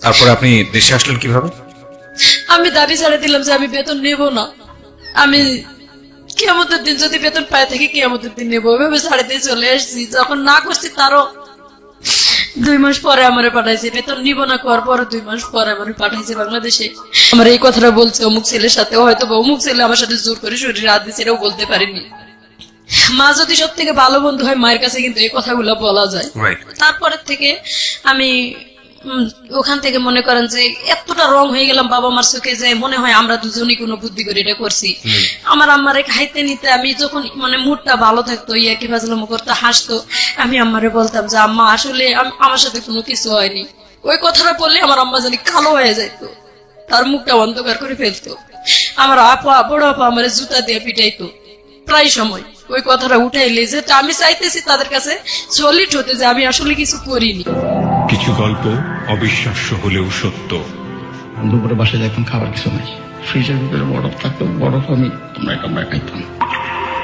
তারপরে আপনি দেশে আসলেন কিভাবে? আমি দাবি ছাড়ে দিলাম যে আমি বেতন নেব না, আমি কিয়ামতের দিন যদি বেতন পাই থেকে কিয়ামতের দিন নেবো, ওইভাবে ছাড়ে দিয়ে চলে আসছি। যখন না করছি তারও 2 মাস পরে আমারে পাঠাইছে, বেতন নিব না করার পরে 2 মাস পরে আমারে পাঠাইছে বাংলাদেশে। আমার এই কথাটা বলছে অমুক ছেলের সাথে, হয়তো বা অমুক ছেলে আমার সাথে জোর করে শরীরে হাত দিচ্ছে, এটাও বলতে পারিনি। মা যদি সব থেকে ভালো বন্ধু হয়, মায়ের কাছে কিন্তু এই কথাগুলো বলা যায়। তারপরের থেকে আমি ওখান থেকে মনে করেন যে এতটা রং হয়ে গেলাম বাবা মার চোখে, যে মনে হয় আমরা দুজনই কোনো বুদ্ধি করে এটা করছি। আমার আম্মারে খাইতে নিতে আমি যখন মানে মুডটা ভালো থাকতো, ইয়াকি ফাজলাম করতো, হাসতো, আমি আম্মারে বলতাম যে আম্মা আসলে আমার সাথে কোনো কিছু হয়নি। ওই কথাটা বললে আমার আম্মা জানি কালো হয়ে যাইতো, তার মুখটা অন্ধকার করে ফেলতো। আমার আপা বড় আপা আমার জুতা দিয়ে পিটাইতো প্রায় সময় ওই কথাটা উঠাইলে, যে আমি চাইতেছি তাদের কাছে সলিড হতে যে আমি আসলে কিছু করিনি। কিছু গল্প অবিশ্বাস্য হলেও সত্য। দুপুরে বাসায় দেখতাম খাবার কিছু নাই, ফ্রিজের ভিতরে বরফ থাকতো, বরফ আমি কামড়ায় খাইতাম।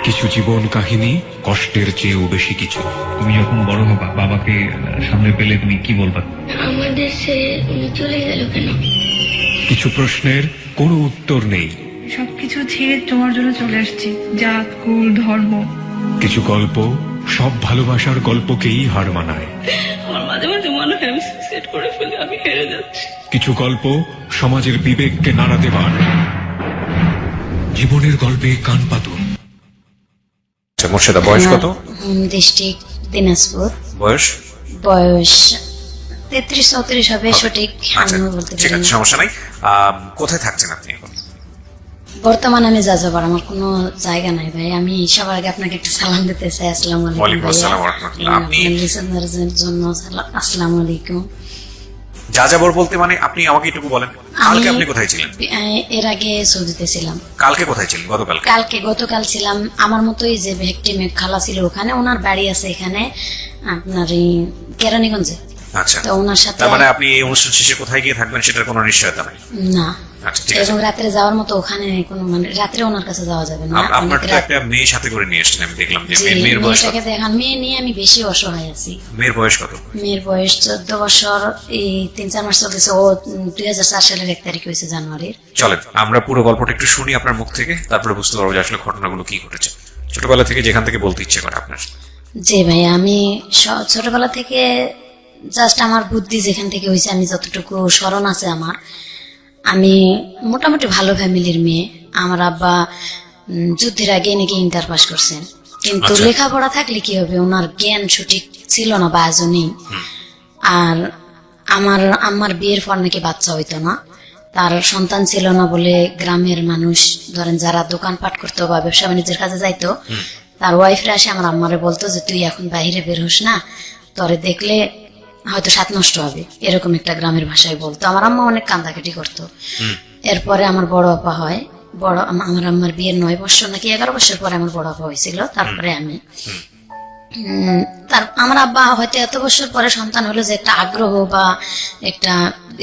কিছু জীবন কাহিনী কষ্টের চেয়েও বেশি কিছু। তুমি যখন বড় হবা, বাবাকে সামনে পেলে তুমি কি বলবা? আমাদের সে উনি চলে গেল কেন? কিছু প্রশ্নের কোনো উত্তর নেই। সবকিছু ছেড়ে তোমার জন্য চলে আসছি, জাত কুল ধর্ম। কিছু গল্প সব ভালোবাসার গল্পকেই হার মানায়। আমার মাঝে মাঝে মনে হয় আমি সুইসাইড করে ফেলে, আমি হেরে যাচ্ছি। কিছু গল্প সমাজের বিবেককে নাড়া দেবার। জীবনের গল্পে কান পাতুন। মোর্শেদা, বয়স কত? ডিস্ট্রিক্ট দিনাজপুর। বয়স? বয়স 33-34 হবে, সঠিক আচ্ছা, আমিও বলতে ঠিক পারি আছে, না। সমস্যা নাই। কোথায় থাকছেন আপনি এখন? বর্তমানে আমি যাযাবর, আমার কোনো জায়গা নাই ভাই। আমি সবার আগে আপনাকে একটা সালাম দিতে চাই। আসসালামু আলাইকুম ওয়ালাইকুম ভাইয়া। আসসালাম ওয়া রাহমাতুল্লাহ। আপনি- আপনার লিসেনারদের জন্য আসসালামু আলাইকুম। যাযাবর বলতে মানে আপনি আমাকে একটু বলেন, কালকে আপনি কোথায় ছিলেন? এর আগে সৌদিতে ছিলাম। কালকে কোথায় ছিলেন? গতকাল ছিলাম আমার মতোই, যে ভিক্টিমে খালা ছিল ওখানে, ওনার বাড়ি আছে এখানে আপনার এই কেরানীগঞ্জে। আচ্ছা, তো ওনার সাথে তার মানে আপনি এই অনুষ্ঠান শেষে কোথায় গিয়ে থাকবেন সেটার কোনো নিশ্চয়তা নাই? না। আচ্ছা, ঠিক আছে। এবং রাত্রে যাওয়ার মতো ওখানে কোনো মানে রাত্রে ওনার কাছে যাওয়া যাবে না। আপনার অনেক তো একটা মেয়ে সাথে করে নিয়ে এসেছেন, আমি দেখলাম যে জি, মেয়ের বয়স কত? মেয়েটাকে দেখান, মেয়ে নিয়ে আমি বেশি অসহায় আছি। মেয়ের বয়স কত? মেয়ের বয়স 14 বছর, এই 3-4 মাস চলতেছে। ও 2004 সালের 1 তারিখ হয়েছে, জানুয়ারির। চলেন আমরা পুরো গল্পটা একটু শুনি আপনার মুখ থেকে, তারপরে বুঝতে পারবো যে আসলে ঘটনাগুলো কি ঘটেছে। ছোটবেলা থেকে যেখান থেকে বলতে ইচ্ছে করে আপনার। জি ভাই, আমি ছোটবেলা থেকে জাস্ট আমার বুদ্ধি যেখান থেকে হয়েছে, আমি যতটুকু স্মরণ আছে আমার, আমি মোটামুটি ভালো ফ্যামিলির মেয়ে। আমার আব্বা যুদ্ধের আগে নাকি ইন্টার পাস করছেন, কিন্তু আচ্ছা। লেখাপড়া থাকলে কি হবে, ওনার জ্ঞান সঠিক ছিল না বা আজও নেই। আর আমার বিয়ের পর নাকি বাচ্চা হইতো না, তার সন্তান ছিল না বলে গ্রামের মানুষ ধরেন যারা দোকানপাট করতো বা ব্যবসা বাণিজ্যের কাজে যাইতো, তার ওয়াইফরা আসে আমার আম্মারে বলতো যে তুই এখন বাইরে বের হোস না, তোরে দেখলে হয়তো সাত নষ্ট হবে, এরকম একটা গ্রামের ভাষায় বলতো। আমার আম্মা অনেক কান্দাকাটি করতো। এরপরে আমার বড় আপা হয়, আমার আম্মার বিয়ের 9 বছর নাকি 11 বছর পরে আমার বড় আপা হয়েছিল। তারপরে আমি আমার আব্বা হয়তো এত বছর পরে সন্তান হলো, যে একটা আগ্রহ বা একটা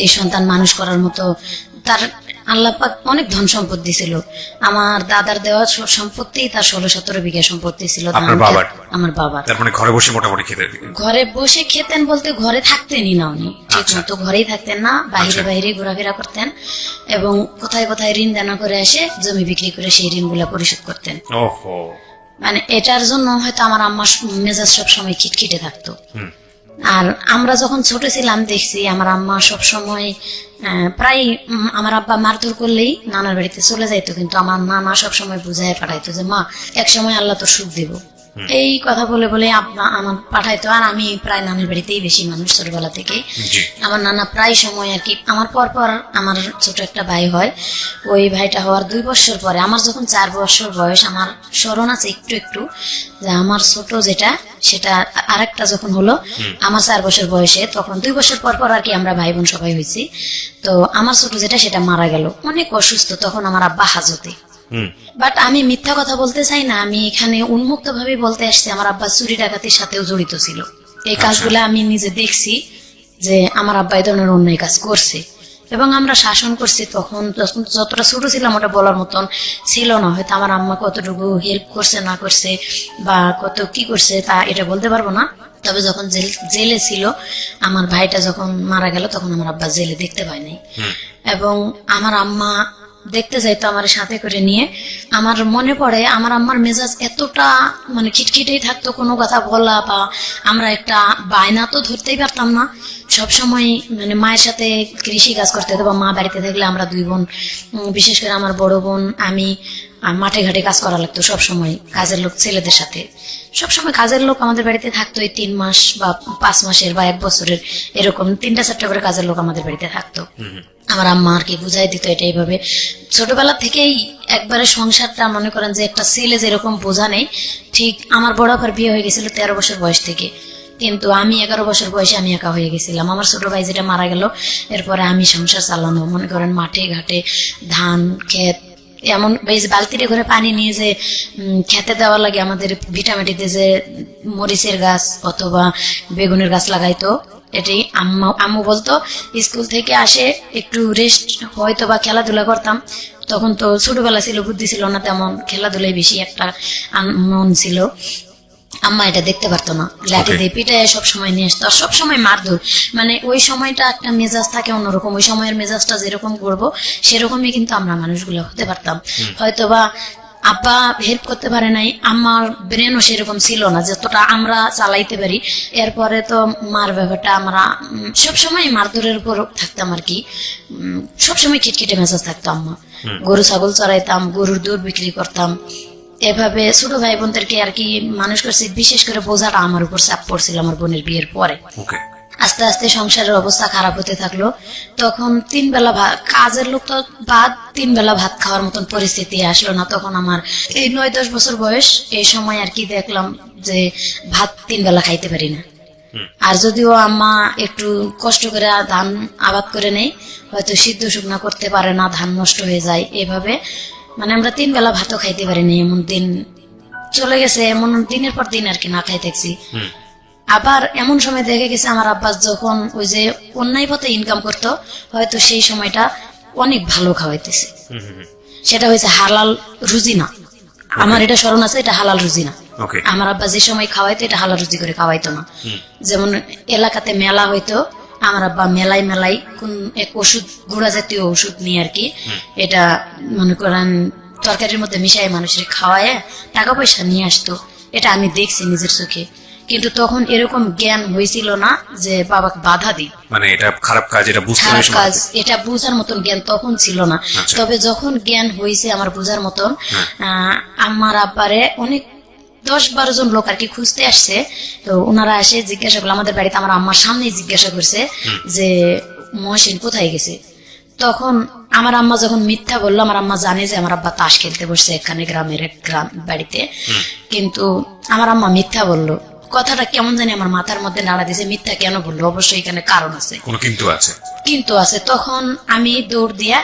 এই সন্তান মানুষ করার মতো তার আল্লাহ পাক অনেক ধন সম্পত্তি ছিল। আমার দাদার দেওয়া সম্পত্তি তার 16-17 বিঘা সম্পত্তি ছিল। আমার বাবার। তার মানে ঘরে বসে মোটামুটি খেতে? ঘরে বসে খেতেন বলতে ঘরে থাকতেনই না উনি, ঠিক মতো ঘরেই থাকতেন না, বাইরে বাইরে ঘোরাফেরা করতেন এবং কোথায় কোথায় ঋণ দানা করে এসে জমি বিক্রি করে সেই ঋণগুলা পরিশোধ করতেন। ওহো, মানে এটার জন্য হয়তো আমার আম্মার মেজাজ সব সময় খিটখিটে থাকতো। আর আমরা যখন ছোট ছিলাম দেখছি আমার আম্মা সব সময় প্রায় আমার আব্বা মারধর করলেই নানার বাড়িতে চলে যাইতো, কিন্তু আমার নানা সব সময় বুঝায় পাঠাইতো যে মা এক সময় আল্লাহ তো সুখ দিব, এই কথা বলে বলে আমার পাঠাইতো। আর আমি প্রায় নানার বাড়িতেই বেশি মানুষ ছোটবেলা থেকে। আমার নানা প্রায় সময় আর কি, আমার পর আমার ছোট একটা ভাই হয়, ওই ভাইটা হওয়ার 2 বছর পরে আমার যখন 4 বছর বয়স, আমার স্মরণ আছে একটু একটু যে আমার ছোট যেটা সেটা আরেকটা যখন হলো আমার 4 বছর বয়সে, তখন 2 বছর পর আর কি আমরা ভাই বোন সবাই হয়েছি। তো আমার ছোট যেটা সেটা মারা গেল, অনেক অসুস্থ, তখন আমার আব্বা হাজতে। বাট আমি মিথ্যা কথা বলতে চাই না, আমি এখানে উন্মুক্ত ভাবে বলতে আসছি আমার আব্বা চুরি ডাকাতির সাথেও জড়িত ছিল। এই কাজগুলো আমি নিজে দেখছি যে আমার আব্বা এই ধরনের অন্যায় কাজ করছে এবং আমরা শাসন করছি। তখন যতটা ছোট ছিলাম ওটা বলার মতন ছিল না, হয়তো আমার আম্মা কতটুকু হেল্প করছে না করছে বা কত কি করছে তা এটা বলতে পারবো না। তবে যখন জেলে ছিল, আমার ভাইটা যখন মারা গেল তখন আমার আব্বা জেলে দেখতে পায় নাই। এবং আমার আম্মা দেখতে যাইতো আমার সাথে করে নিয়ে। আমার মনে পড়ে আমার আম্মার মেজাজ এতটা মানে খিটখিটেই থাকতো, কোনো কথা বলা বা আমরা একটা বায়না তো ধরতেই পারতাম না। সবসময় মানে মায়ের সাথে কৃষি কাজ করতে হতো, বা মা বাড়িতে থাকলে আমরা দুই বোন, বিশেষ করে আমার বড় বোন আমি মাঠে ঘাটে কাজ করা লাগতো সবসময়, কাজের লোক ছেলেদের সাথে। সবসময় কাজের লোক আমাদের বাড়িতে থাকতো, এই 3 মাস বা 5 মাসের বা 1 বছরের এরকম 3টা-4টা করে কাজের লোক আমাদের বাড়িতে থাকতো। আমার আম্মা আর কি বুঝাই দিত এটা এইভাবে। ছোটবেলা থেকেই একবারে সংসারটা মনে করেন যে একটা ছেলে যেরকম বোঝা নেই, ঠিক আমার বড় আপার বিয়ে হয়ে গেছিল 13 বছর বয়স থেকে, কিন্তু আমি 11 বছর বয়সে আমি একা হয়ে গেছিলাম। আমার ছোট ভাই যেটা মারা গেল, এরপরে আমি সংসার চালানো, মনে করেন মাঠে ঘাটে ধান ক্ষেত, এমন বালতিতে করে পানি নিয়ে যে খেতে দেওয়া লাগে, আমাদের ভিটামিটিতে যে মরিচের গাছ অথবা বেগুনের গাছ লাগাইতো, এটাই আম্মু বলতো স্কুল থেকে আসে একটু রেস্ট হয়তো বা খেলাধুলা করতাম। তখন তো ছোটবেলা ছিল, বুদ্ধি ছিল না তেমন, খেলাধুলায় বেশি একটা মন ছিল। আম্মা এটা দেখতে পারতো না, লাঠি দিয়ে পিটায় সবসময় নিয়ে আসতো, সবসময় মারধর। মানে ওই সময়টা একটা মেজাজ থাকে অন্যরকম, ওই সময়ের মেজাজটা যেরকম করবো সেরকমই কিন্তু আমরা মানুষগুলো হতে পারতাম। হয়তোবা আব্বা হেল্প করতে পারে নাই, আমার ব্রেনও সেরকম ছিল না যতটা আমরা চালাইতে পারি। এরপরে তো মার ব্যাপারটা আমরা সবসময় মারধরের উপর থাকতাম আর কি, সবসময় খিটখিটে মেজাজ থাকতো। আম্মা গরু ছাগল চড়াইতাম, গরুর দুধ বিক্রি করতাম, এভাবে ছোট ভাই বোনদেরকে আর কি মানুষ করছি। বিশেষ করে বোঝাটা আমার উপর চাপ পড়ছিল আমার বোনের বিয়ের পরে। আস্তে আস্তে সংসারের অবস্থা খারাপ হতে থাকলো। তখন 3 বেলা ভাত, কাজের লোক তো বাদ, 3 বেলা ভাত খাওয়ার মতন পরিস্থিতি আসলো না। তখন আমার এই 9-10 বছর বয়স, এই সময় আর কি দেখলাম যে ভাত 3 বেলা খাইতে পারি না। আর যদিও আম্মা একটু কষ্ট করে ধান আবাদ করে নেই, হয়তো সিদ্ধ শুকনা করতে পারে না, ধান নষ্ট হয়ে যায়, এভাবে মানে আমরা 3 বেলা ভাতও খাইতে পারিনি। এমন দিন চলে গেছে, এমন দিনের পর দিন আর কি না খাই থাকছি। আবার এমন সময় দেখে গেছে আমার আব্বাস যখন ওই যে অন্যায় পথে ইনকাম করতো, হয়তো সেই সময়টা অনেক ভালো খাওয়াইতেছে, সেটা হয়েছে হালাল রুজি না। আমার এটা স্মরণ আছে, এটা হালাল রুজি না। আমার আব্বা যে সময় খাওয়াইতো এটা হালাল রুজি করে খাওয়াইতো না। যেমন এলাকাতে মেলা হইতো, আমার আব্বা মেলাই কোন এক ওষুধ, গুঁড়া জাতীয় ওষুধ নিয়ে আর কি, এটা মনে করেন তরকারির মধ্যে মিশাই মানুষের খাওয়ায় টাকা পয়সা নিয়ে আসতো। এটা আমি দেখছি নিজের চোখে, কিন্তু তখন এরকম জ্ঞান হয়েছিল না যে বাবাকে বাধা দিই, মানে এটা খারাপ কাজ, এটা বুঝতে খারাপ কাজ, এটা বুঝার মতন জ্ঞান তখন ছিল না। তবে যখন জ্ঞান হয়েছে আমার বুঝার মতন, আমার আব্বারে অনেক 10-12 জন লোক আর কি খুঁজতে আসছে। তো ওনারা এসে জিজ্ঞাসা করলো আমাদের বাড়িতে, আমার আম্মার সামনেই জিজ্ঞাসা করছে যে মহসিন কোথায় গেছে। তখন আমার আম্মা যখন মিথ্যা বললো, আমার আম্মা জানে যে আমার আব্বা তাস খেলতে বসছে এখানে গ্রামের এক বাড়িতে, কিন্তু আমার আম্মা মিথ্যা বললো। কথাটা কেমন জানি আমার মাথার মধ্যে নাড়া দিয়েছে, মিথ্যা কেন বললো, অবশ্যই এখানে কারণ আছে, কিন্তু আছে। তখন আমি দৌড় দিয়া,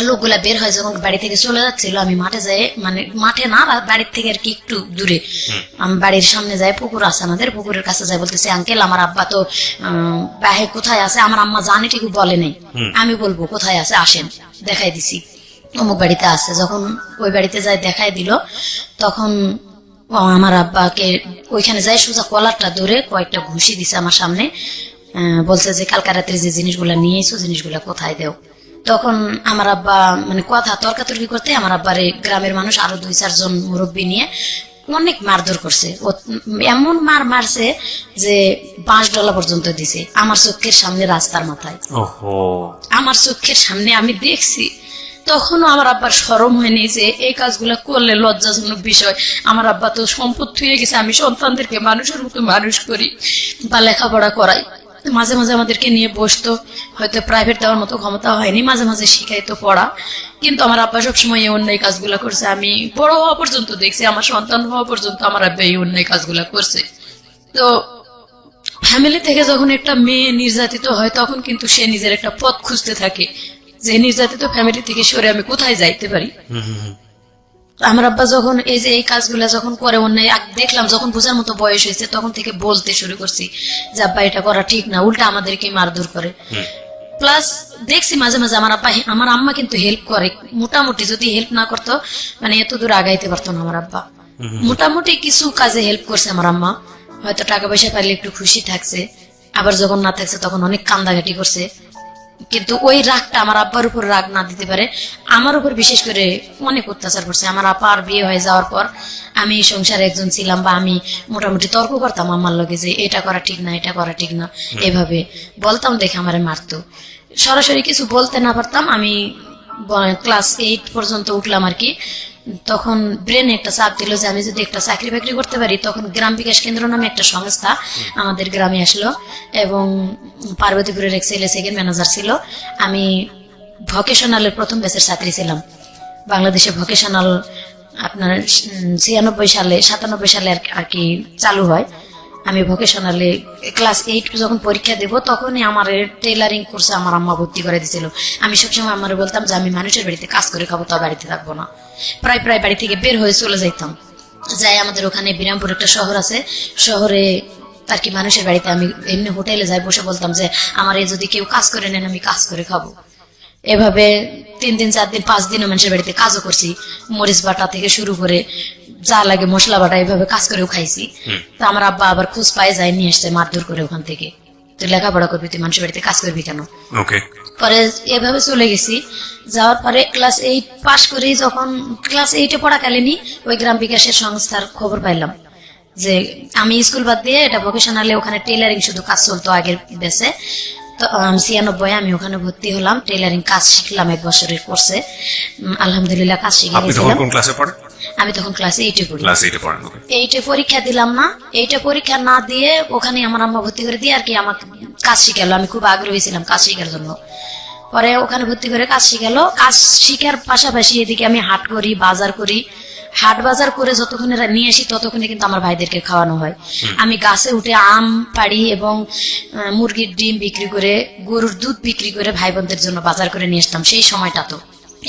লোকগুলা বের হয় যখন বাড়ি থেকে চলে যাচ্ছিল, আমি মাঠে যাই, মানে মাঠে না, বাড়ির থেকে আর কি একটু দূরে, আমি বাড়ির সামনে যাই, পুকুর আছে আমাদের, পুকুরের কাছে যাই, বলতেছি আঙ্কেল আমার আব্বা তো বাহে কোথায় আছে। আমার আম্মা জানে ঠিক বলে নেই, আমি বলবো কোথায় আছে, আসেন দেখাই দিছি, অমুক বাড়িতে আছে। যখন ওই বাড়িতে যাই দেখাই দিল, তখন আমার আব্বাকে ওইখানে যাই সোজা কলারটা ধরে কয়েকটা ঘুষি দিছে আমার সামনে, বলছে যে কালকা রাত্রে যে জিনিসগুলা নিয়ে এসো, জিনিসগুলা কোথায় দেও। তখন আমার আব্বা মানে কথা তর্কাতর্কি করতে আমার আব্বারে গ্রামের মানুষ আরো 2-4 জন মুরব্বী নিয়ে অনেক মারধর করছে। এমন মারছে যে 5 ডলা পর্যন্ত দিছে আমার চোখের সামনে, রাস্তার মাথায়, আমার চোখের সামনে আমি দেখছি। তখনও আমার আব্বার শরম হয়নি যে এই কাজগুলা করলে লজ্জাজনক বিষয়। আমার আব্বা তো সম্পদ থুয়ে গেছে, আমি সন্তানদেরকে মানুষের মতো মানুষ করি বা লেখাপড়া করাই। মাঝে মাঝে আমাদেরকে নিয়ে বসতো, হয়তো প্রাইভেট দেওয়ার মতো ক্ষমতা হয়নি, মাঝে মাঝে শিখাইতো পড়া, কিন্তু আমার আব্বা সবসময় এই অন্যায় কাজগুলা করছে। আমি বড় হওয়া পর্যন্ত দেখছি, আমার সন্তান হওয়া পর্যন্ত আমার আব্বা এই অন্যায় কাজগুলা করছে। তো ফ্যামিলি থেকে যখন একটা মেয়ে নির্যাতিত হয়, তখন কিন্তু সে নিজের একটা পথ খুঁজতে থাকে যে নির্যাতিত ফ্যামিলি থেকে সরে আমি কোথায় যাইতে পারি। আমার আব্বা যখন এই যে এই কাজগুলা যখন করে অন্যায় দেখলাম, যখন বোঝার মতো বয়স হয়েছে, তখন থেকে বলতে শুরু করছি যে আব্বা এটা করা ঠিক না, উল্টা আমাদেরকে মারধর করে। প্লাস দেখছি মাঝে মাঝে আমার আব্বা, আমার আম্মা কিন্তু হেল্প করে মোটামুটি, যদি হেল্প না করতো মানে এত দূর আগাইতে পারতো না আমার আব্বা। মোটামুটি কিছু কাজে হেল্প করছে আমার আম্মা, হয়তো টাকা পয়সা পাইলে একটু খুশি থাকছে, আবার যখন না থাকছে তখন অনেক কান্দাকাটি করছে। কিন্তু ওই রাগটা আমার আব্বার উপর রাগ না দিতে পারে আমার উপর বিশেষ করে অনেক অত্যাচার করছে। আমার আপার বিয়ে হয়ে যাওয়ার পর আমি সংসারে একজন ছিলাম, বা আমি মোটামুটি তর্ক করতাম আমার লগে যে এটা করা ঠিক না, এটা করা ঠিক না, এভাবে বলতাম দেখে আমারে মারতো। সরাসরি কিছু বলতে না পারতাম। আমি ক্লাস 8 পর্যন্ত উঠলাম আর কি, তখন ব্রেনে একটা চাপ দিল যে আমি যদি একটা চাকরি বাকরি করতে পারি। তখন গ্রাম বিকাশ কেন্দ্র নামে একটা সংস্থা আমাদের গ্রামে আসলো, এবং পার্বতীপুরের এক ছেলে সেকেন্ড ম্যানেজার ছিল। আমি ভকেশনালের প্রথম ব্যাচের ছাত্রী ছিলাম। বাংলাদেশে ভকেশনাল আপনার 97 সালে আর কি চালু হয়। আমি ভকেশনালে ক্লাস 8 যখন পরীক্ষা দেব তখনই আমার টেলারিং কোর্সে আমার আম্মা ভর্তি করে দিয়েছিল। আমি সবসময় আমার বলতাম যে আমি মানুষের বাড়িতে কাজ করে খাবো, তো বাড়িতে থাকবো না। প্রায় বাড়ি থেকে বের হয়ে চলে যাইতাম। যাই আমাদের ওখানে বিরামপুর একটা শহর আছে, শহরে আর কি মানুষের বাড়িতে আমি এমনি হোটেলে যাই, বসে বলতাম যে আমার যদি কেউ কাজ করে নেন আমি কাজ করে খাবো। এভাবে 3 দিন 4 দিন 5 দিনও মানুষের বাড়িতে কাজও করছি। মরিচ বাটা থেকে শুরু করে যা লাগে মশলা বাটা এভাবে কাজ করেও খাইছি। তো আমার আব্বা আবার খোঁজ পায় যায়, নিয়ে আসছে মারধর করে ওখান থেকে, তুই লেখাপড়া করবি, তুই মানুষের বাড়িতে কাজ করবি কেন। ওকে, পরে এভাবে চলে গেছি। যাওয়ার পরে ক্লাস 8 পাশ করি, যখন ক্লাস 8-এ পড়াকালীনই ওই গ্রাম বিকাশের সংস্থার খবর পাইলাম যে আমি স্কুল বাদ দিয়ে এটা ভোকেশনালে, ওখানে টেলারিং শুধু কাজ চলতো আগের বেসে। তো 96 আমি ওখানে ভর্তি হলাম, টেলারিং কাজ শিখলাম 1 বছরের কোর্সে। আলহামদুলিল্লাহ কাজ শিখে আপনি তখন গেছিলাম। কোন ক্লাসে পড়েন? আমি তখন ক্লাস 8-এ পড়ি। ক্লাস 8 এ পড়েন। ওকে, 8-এ পরীক্ষা দিলাম না। 8-এ পরীক্ষা না দিয়ে ওখানে আমার আম্মা ভর্তি করে দিয়ে আর কি আমাকে কাজ শিখালো। আমি খুব আগ্রহী ছিলাম কাজ শিখার জন্য। পরে ওখানে ভর্তি করে কাজ শিখালো। কাজ শিখার পাশাপাশি এদিকে আমি হাট করি, বাজার করি। হাট বাজার করে যতক্ষণে নিয়ে আসি ততক্ষণে কিন্তু আমার ভাইদেরকে খাওয়ানো হয়। আমি গাছে উঠে আম পাড়ি এবং মুরগির ডিম বিক্রি করে, গরুর দুধ বিক্রি করে ভাই বোনদের জন্য বাজার করে নিয়ে আসতাম সেই সময়টা তো।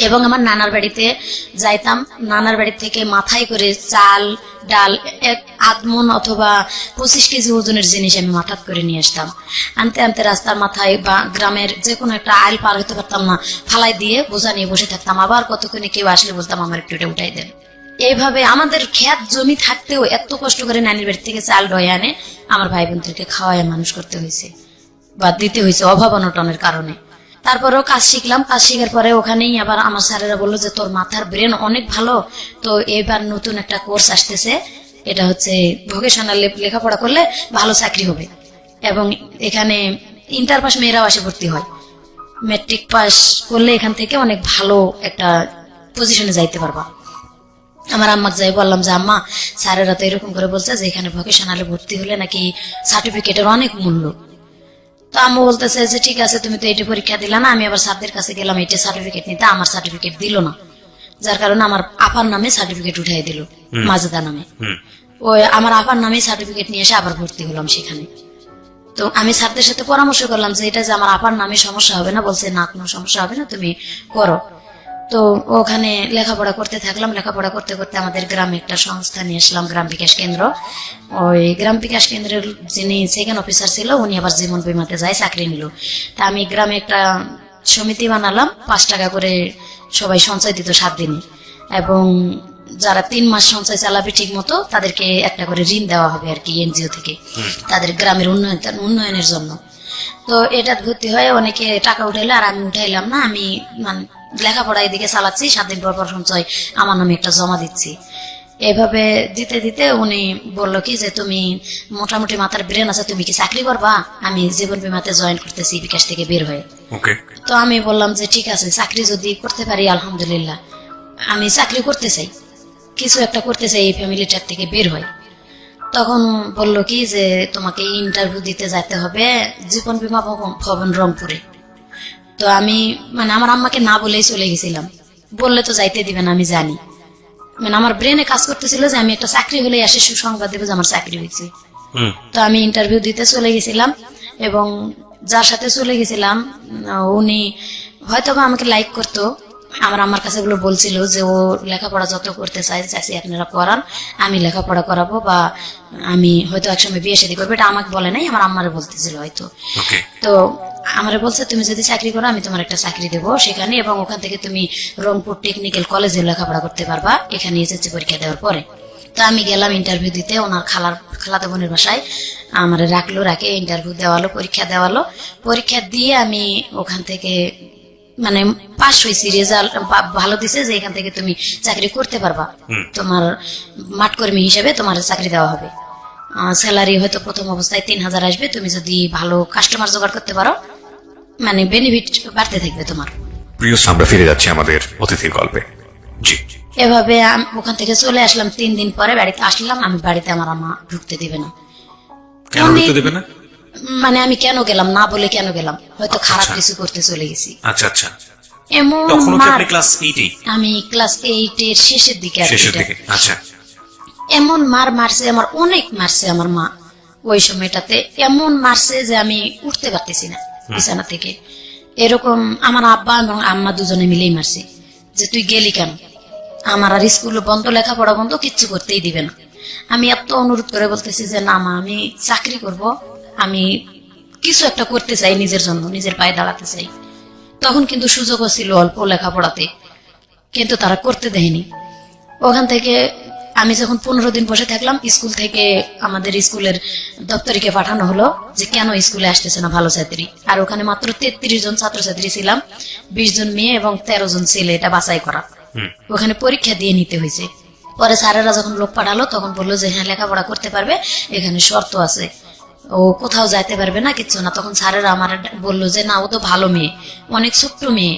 এবং আমার নানার বাড়িতে যাইতাম, নানার বাড়ি থেকে মাথায় করে চাল ডাল 1 মণ অথবা 25 কেজি ওজনের জিনিস আমি মাথাত করে নিয়ে আসতাম। আনতে আনতে রাস্তার মাথায় বা গ্রামের যে কোনো একটা আইল পার হতে পারতাম না, ফালাই দিয়ে বোঝা নিয়ে বসে থাকতাম। আবার কতক্ষণে কেউ আসলে বলতাম আমার একটু এটা উঠাই দেন। এইভাবে আমাদের ক্ষেত জমি থাকতেও এত কষ্ট করে নানির বাড়ি থেকে চাল ডয়ে আনে আমার ভাই বোনদেরকে খাওয়ায় মানুষ করতে হয়েছে বা দিতে হয়েছে অভাব অনটনের কারণে। তারপরেও কাজ শিখলাম। কাজ শিখার পরে ওখানেই আবার আমার স্যারেরা বললো যে তোর মাথার ব্রেন অনেক ভালো, তো এবার নতুন একটা কোর্স আসতেছে, এটা হচ্ছে ভোকেশনাল লেখাপড়া করলে ভালো চাকরি হবে, এবং এখানে ইন্টার পাস মেয়েরাও আসে ভর্তি হয়। ম্যাট্রিক পাস করলে এখান থেকে অনেক ভালো একটা পজিশনে যাইতে পারবা। আমার আম্মাকে যাই বললাম যে আম্মা, স্যারেরা তো এরকম করে বলছে যে এখানে ভোকেশনালে ভর্তি হলে নাকি সার্টিফিকেটের অনেক মূল্য। তো আম্মু বলতেছে যে ঠিক আছে, তুমি তো এইটা পরীক্ষা দিলা না। আমি আবার স্যারদের কাছে গেলাম এইটা সার্টিফিকেট নিতে, আমার সার্টিফিকেট দিল না, যার কারণে আমার আপার নামে সার্টিফিকেট উঠাই দিল, মাজেদা নামে। ওই আমার আপার নামে সার্টিফিকেট নিয়ে এসে আবার ভর্তি হলাম সেখানে। তো আমি স্যারদের সাথে পরামর্শ করলাম যে এটা যে আমার আপার নামে সমস্যা হবে না, বলছে না কোনো সমস্যা হবে না, তুমি করো। তো ওখানে লেখাপড়া করতে থাকলাম। লেখাপড়া করতে করতে আমাদের গ্রামে একটা সংস্থা নিয়ে আসলাম, গ্রাম বিকাশ কেন্দ্র। ওই গ্রাম বিকাশ কেন্দ্রের যিনি সেকেন্ড অফিসার ছিল উনি আবার জীবন বীমাতে যায় চাকরি নিল। তা আমি গ্রামে একটা সমিতি বানালাম, 5 টাকা করে সবাই সঞ্চয় দিত 7 দিনে, এবং যারা 3 মাস সঞ্চয় চালাবে ঠিক মতো তাদেরকে একটা করে ঋণ দেওয়া হবে আর কি এনজিও থেকে, তাদের গ্রামের উন্নয়নের জন্য। তো এটা ভর্তি হয়ে অনেকে টাকা উঠাইলো, আর আমি উঠাইলাম না। আমি লেখাপড়া এদিকে চালাচ্ছি, 7 দিন পর সঞ্চয় আমার নামে একটা জমা দিচ্ছি। এভাবে দিতে দিতে উনি বললো কি যে তুমি মোটামুটি মাথার ব্রেন আছে, তুমি কি চাকরি করবা? আমি জীবন বীমাতে জয়েন করতেছি বিকাশ থেকে বের হয়ে। তো আমি বললাম যে ঠিক আছে, চাকরি যদি করতে পারি আলহামদুলিল্লাহ, আমি চাকরি করতে চাই, কিছু একটা করতে চাই এই ফ্যামিলিটার থেকে বের হয়। তখন বললো কি যে তোমাকে ইন্টারভিউ দিতে যেতে হবে জীবন বীমা ভবন রংপুরে। তো আমি আমার আম্মাকে না বলেই চলে গেছিলাম, বললে তো যাইতে দিবে না আমি জানি। আমার ব্রেনে কাজ করতেছিল যে আমি একটা চাকরি হলে এসে সুসংবাদ দেবো যে আমার চাকরি হয়েছে। তো আমি ইন্টারভিউ দিতে চলে গেছিলাম, এবং যার সাথে চলে গেছিলাম উনি হয়তো বা আমাকে লাইক করতো। আমার কাছে এগুলো বলছিল যে ও লেখাপড়া যত করতে চাইছি আপনারা করান, আমি লেখাপড়া করাবো, বা আমি হয়তো একসময় বিয়ে শাদী করবো। এটা আমাকে বলে নাই, আমার আম্মারে বলতেছিল হয়তো। তো আমারে বলছে তুমি যদি চাকরি করো আমি তোমার একটা চাকরি দেবো সেখানে, এবং ওখান থেকে তুমি রংপুর টেকনিক্যাল কলেজে লেখাপড়া করতে পারবা এখানে এসএসসি পরীক্ষা দেওয়ার পরে। তো আমি গেলাম ইন্টারভিউ দিতে ওনার খালাতো বোনের বাসায়। আমার রাখে ইন্টারভিউ দেওয়ালো, পরীক্ষা দেওয়ালো। পরীক্ষা দিয়ে আমি ওখান থেকে মানে পাস হয়েছি, রেজাল্ট ভালো দিছে যে এখান থেকে তুমি চাকরি করতে পারবা, তোমার মাঠকর্মী হিসেবে তোমার চাকরি দেওয়া হবে। স্যালারি হয়তো প্রথম অবস্থায় 3,000 আসবে, তুমি যদি ভালো কাস্টমার জোগাড় করতে পারো মানে বেনিফিট বাড়তে থাকবে তোমার। প্রিয়, আমরা ফিরে যাচ্ছি আমাদের অতিথির গল্পে। জি, এভাবে ওখান থেকে চলে আসলাম। 3 দিন পরে বাড়িতে আসলাম। আমি বাড়িতে আমার আম্মা ঢুকতে দিবে না। কেন ঢুকতে দেবে না? মানে আমি কেন গেলাম না বলে কেন গেলাম, হয়তো খারাপ কিছু করতে চলে গেছি। আচ্ছা আচ্ছা। এমন তখন কি মার, আপনি ক্লাস 8 আমি ক্লাস 8 এর শেষের দিকে আর কি শেষের এটা। দিকে? আচ্ছা। এমন মারছে আমার, অনেক মারছে আমার মা ওই সময়টাতে। এমন মারছে যে আমি উঠতে পারতেছি না বিছানা থেকে। এরকম আমার আব্বা এবং আম্মা দুজনে মিলেই মারছে যে তুই গেলি কেন, আমার আর স্কুল বন্ধ, লেখাপড়া বন্ধ, কিচ্ছু করতেই দিবে না। আমি এত অনুরোধ করে বলতেছি যে না মা, আমি চাকরি করব, আমি কিছু একটা করতে চাই, নিজের জন্য নিজের পায়ে দাঁড়াতে চাই। তখন কিন্তু সুযোগও ছিল অল্প লেখাপড়াতে, কিন্তু তারা করতে দেয়নি। ওখান থেকে আমি যখন 15 দিন বসে থাকলাম, স্কুল থেকে আমাদের স্কুলের দপ্তরিকে পাঠানো হলো যে কেন স্কুলে আসতেছে না ভালো ছাত্রী। আর ওখানে মাত্র 33 জন ছাত্রছাত্রী ছিলাম, 20 জন মেয়ে এবং 13 জন ছেলে, এটা বাছাই করা। ওখানে পরীক্ষা দিয়ে নিতে হয়েছে। পরে স্যারেরা যখন লোক পাঠালো তখন বললো যে হ্যাঁ লেখাপড়া করতে পারবে, এখানে শর্ত আছে, ও কোথাও যাইতে পারবে না, কিচ্ছু না। তখন স্যারেরা আমার বললো যে না, ও তো ভালো মেয়ে, অনেক ছোট্ট মেয়ে,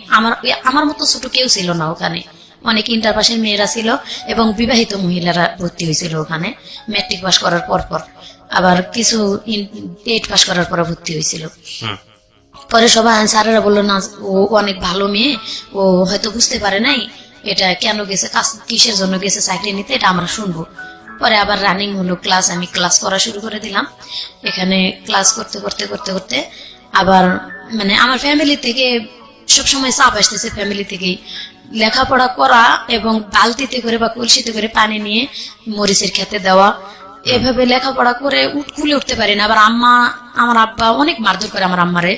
আমার মতো ছোট কেউ ছিল না ওখানে। অনেক ইন্টার পাসের মেয়েরা ছিল এবং বিবাহিত মহিলারা ভর্তি হয়েছিল ওখানে, ম্যাট্রিক পাস করার পর আবার কিছু 8 পাস করার পর ভর্তি হয়েছিল। পরে সবাই স্যারেরা বললো না, ও অনেক ভালো মেয়ে, ও হয়তো বুঝতে পারে নাই এটা কেন গেছে, কিসের জন্য গেছে চাকরি নিতে, এটা আমরা শুনবো। পরে আবার রানিং হলো ক্লাস, আমি ক্লাস করা শুরু করে দিলাম। এখানে ক্লাস করতে করতে করতে করতে আবার মানে আমার ফ্যামিলি থেকে সবসময় চাপ আসতেছে, ফ্যামিলি থেকেই লেখাপড়া করা এবং বালতিতে করে বা কলসিতে করে পানি নিয়ে মরিচের খেতে দেওয়া, এভাবে লেখাপড়া করে কুলে উঠতে পারি না। আবার আমার আব্বা অনেক মারধর করে, আমার আম্মারে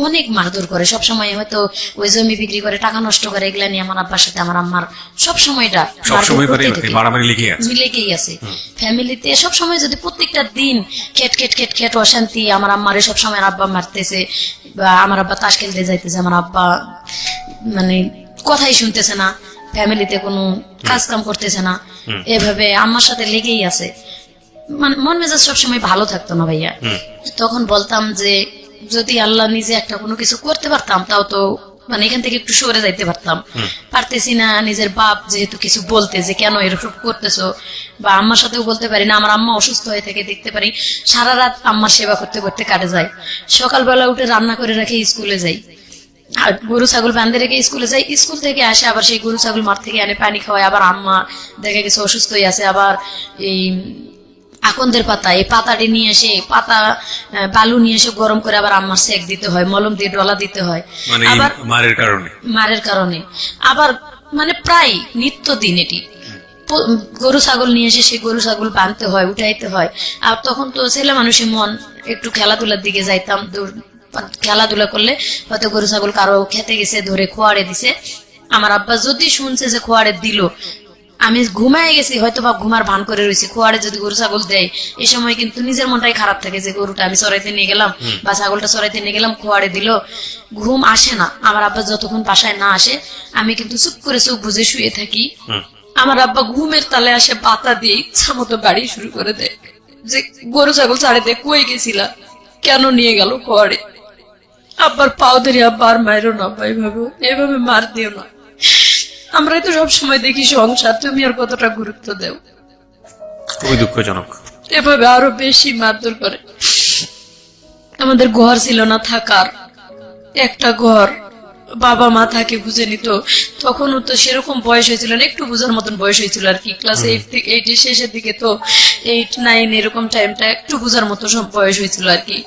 অনেক মারধর করে সবসময়। হয়তো ওই জমি বিক্রি করে টাকা নষ্ট করে, এগুলা নিয়ে আমার আব্বার সাথে আমার আম্মার সবসময়টা লেগেই আছে। ফ্যামিলিতে সবসময় যদি প্রত্যেকটা দিন খেট খেট খেট খেট অশান্তি, আমার আম্মারে সবসময় আব্বা মারতেছে বা আমার আব্বা তাস খেলতে যাইতেছে, আমার আব্বা মানে কথাই শুনতেছে না, ফ্যামিলিতে কোনো কাজ কাম করতেছে না, এভাবে আম্মার সাথে লেগেই আছে। মন মেজাজ সবসময় ভালো থাকতো না ভাইয়া। তখন বলতাম যে যদি আল্লাহ নিজে একটা কোনো কিছু করতে পারতাম, তাও তো মানে এখান থেকে একটু সরে যাইতে পারতেছি না। নিজের বাপ যেহেতু কিছু বলতে যে কেন এরকম করতেছো, বা আম্মার সাথেও বলতে পারি না। আমার আম্মা অসুস্থ হয়ে থেকে দেখতে পারি সারা রাত আম্মার সেবা করতে করতে কাটে যায়। সকালবেলা উঠে রান্না করে রেখে স্কুলে যাই, আর গরু ছাগল বাঁধে রেখে স্কুলে যাই। স্কুল থেকে আসে আবার সেই গরু ছাগল মাঠ থেকে এনে পানি খাওয়ায়। আবার আম্মা দেখা গেছে অসুস্থ হয়ে আছে, আবার এই আকন্দের পাতা, এই পাতাটি নিয়ে এসে বালু নিয়ে এসে গরম করে আবার আম্মার সেক দিতে হয়, মলম দিয়ে ডলা দিতে হয়, আবার মারের কারণে আবার মানে প্রায় নিত্যদিন এটি। গরু ছাগল নিয়ে এসে সেই গরু ছাগল বাঁধতে হয়, উঠাইতে হয়। আর তখন তো ছেলে মানুষের মন, একটু খেলাধুলার দিকে যাইতাম, খেলাধুলা করলে হয়তো গরু ছাগল কারো খেতে গেছে, ধরে খোয়াড়ে দিছে। আমার আব্বা যদি শুনছে যে খোয়াড়ে দিল, আমি ঘুমায় গেছি হয়তো বা ঘুমার ভান করে রয়েছি, খোয়াড়ে যদি গরু ছাগল দেয়, এই সময় কিন্তু নিজের মনটাই খারাপ থাকে যে গরুটা আমি চড়াইতে নিয়ে গেলাম বা ছাগলটা চড়াইতে নিয়ে গেলাম, খোয়াড়ে দিল, ঘুম আসে না। আমার আব্বা যতক্ষণ বাসায় না আসে আমি কিন্তু চুপ করে চোখ বুঝে শুয়ে থাকি। আমার আব্বা ঘুমের তালে আসে বাতা দিয়ে ইচ্ছা মতো গাড়ি শুরু করে দেয় যে গরু ছাগল ছাড়াইতে কই গেছিলা, কেন নিয়ে গেল খোয়াড়ে। আব্বার পাও ধরে, আব্বা আর মায়েরও না, এভাবে মার দিও না, আমরাই তো সবসময় দেখি সংসার, তুমি আর কতটা গুরুত্ব দেও। খুবই দুঃখজনক। এভাবে আরো বেশি মারধর করে। আমাদের ঘর ছিল না থাকার, একটা ঘর, বাবা মা থাকে বুঝে নিত। তখনও তো সেরকম বয়স হয়েছিল না, একটু বুঝার মতন বয়স হয়েছিল আর কি, ক্লাস 8 এর শেষের দিকে, তো 8, 9 এরকম টাইমটা একটু বুঝার মতো সব বয়স হয়েছিল আর কি।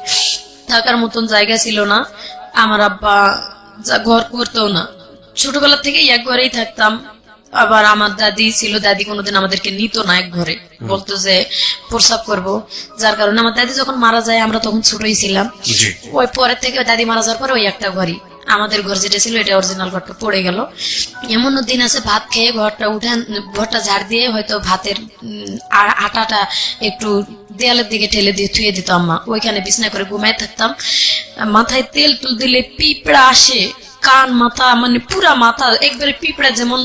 থাকার মতন জায়গা ছিল না, আমার আব্বা ঘর করতেও না। ছোটবেলা থেকেই এক ঘরেই থাকতাম। আবার আমার দাদি ছিল, দাদি কোনোদিন আমাদেরকে নিত না এক ঘরে, বলতো যে প্রসাব করবো। যার কারণে আমার দাদি যখন মারা যায় আমরা তখন ছোটই ছিলাম, ওই পরের থেকে দাদি মারা যাওয়ার পরে ওই একটা ঘরই আমাদের ঘর যেটা ছিল এটা অরিজিনাল ঘরটা পড়ে গেল। এমনও দিন আছে ভাত খেয়ে ঘরটা ঝাড় দিয়ে হয়তো ভাতের আটাটা একটু দেয়ালের দিকে ঠেলে দিয়ে থুয়ে দিত আম্মা, ওইখানে বিছনা করে ঘুমায় থাকতাম। মাথায় তেল তুল দিলে পিঁপড়া আসে, কান মাথা মানে পুরা মাথা একবারে পিঁপড়া যেমন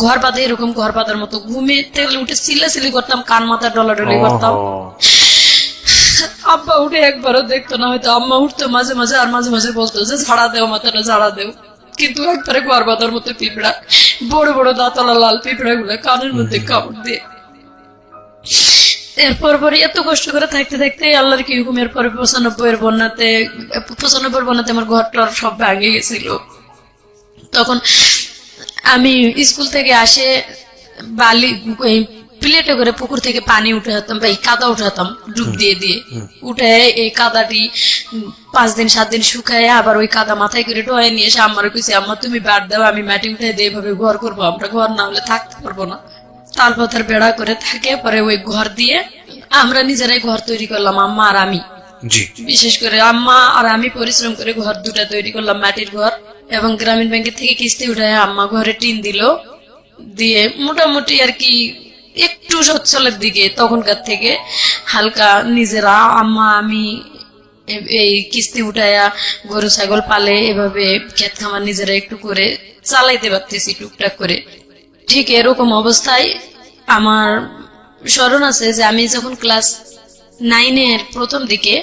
ঘর বাঁধে এরকম ঘর বাঁধার মতো ঘুমে তেল উঠে সিলাসিলি করতাম, কান মাথা ডলাডলি করতাম। আব্বা উঠে একবারও দেখতো না, হয়তো আম্মা উঠতো মাঝে মাঝে, আর মাঝে মাঝে বলতো যে ঝাড়া দেও মাথাটা ঝাড়া দেও, কিন্তু একবারে ঘর বাঁধার মতো পিঁপড়া, বড় বড় দাঁতলা লাল পিঁপড়া গুলা কানের মধ্যে কামড় দিয়ে। এরপর পরে এত কষ্ট করে থাকতে থাকতে আল্লাহর কি হুকুমের পরে 95 বন্যাতে আমার ঘরটার সব ভেঙে গেছিল। তখন আমি স্কুল থেকে আসে বালি প্লেটে করে পুকুর থেকে পানি উঠে হতাম বা কাদা উঠাতাম ডুব দিয়ে দিয়ে, উঠে এই কাদাটি 5 দিন 7 দিন শুকায় আবার ওই কাদা মাথায় করে টোয়ে নিয়ে এসে আমার কইছি, আম্মা তুমি বাদ দাও, আমি মাটি উঠে দিয়ে এইভাবে ঘর করবো, আমরা ঘর না হলে থাকতে পারবো না। তাল পাতার বেড়া করে থাকে, পরে ওই ঘর দিয়ে আমরা নিজেরাই ঘর তৈরি করলাম, আম্মা আর আমি। জি। বিশেষ করে আম্মা আর আমি পরিশ্রম করে ঘর দুটা তৈরি করলাম, মাটির ঘর। এবং গ্রামীণ ব্যাংকের থেকে কিস্তি উঠায় আম্মা ঘরে টিন দিল, দিয়ে মোটামুটি আর কি একটু সচ্ছলের দিকে তখনকার থেকে হালকা নিজেরা আম্মা আমি এই কিস্তি উঠায়া গরু ছাগল পালে, এভাবে ক্ষেত খামার নিজেরা একটু করে চালাইতে পারতেছি টুকটাক করে। ঠিক এরকম অবস্থায় আমার স্মরণ আছে যে আমি যখন ক্লাস 9-এর প্রথম দিকে,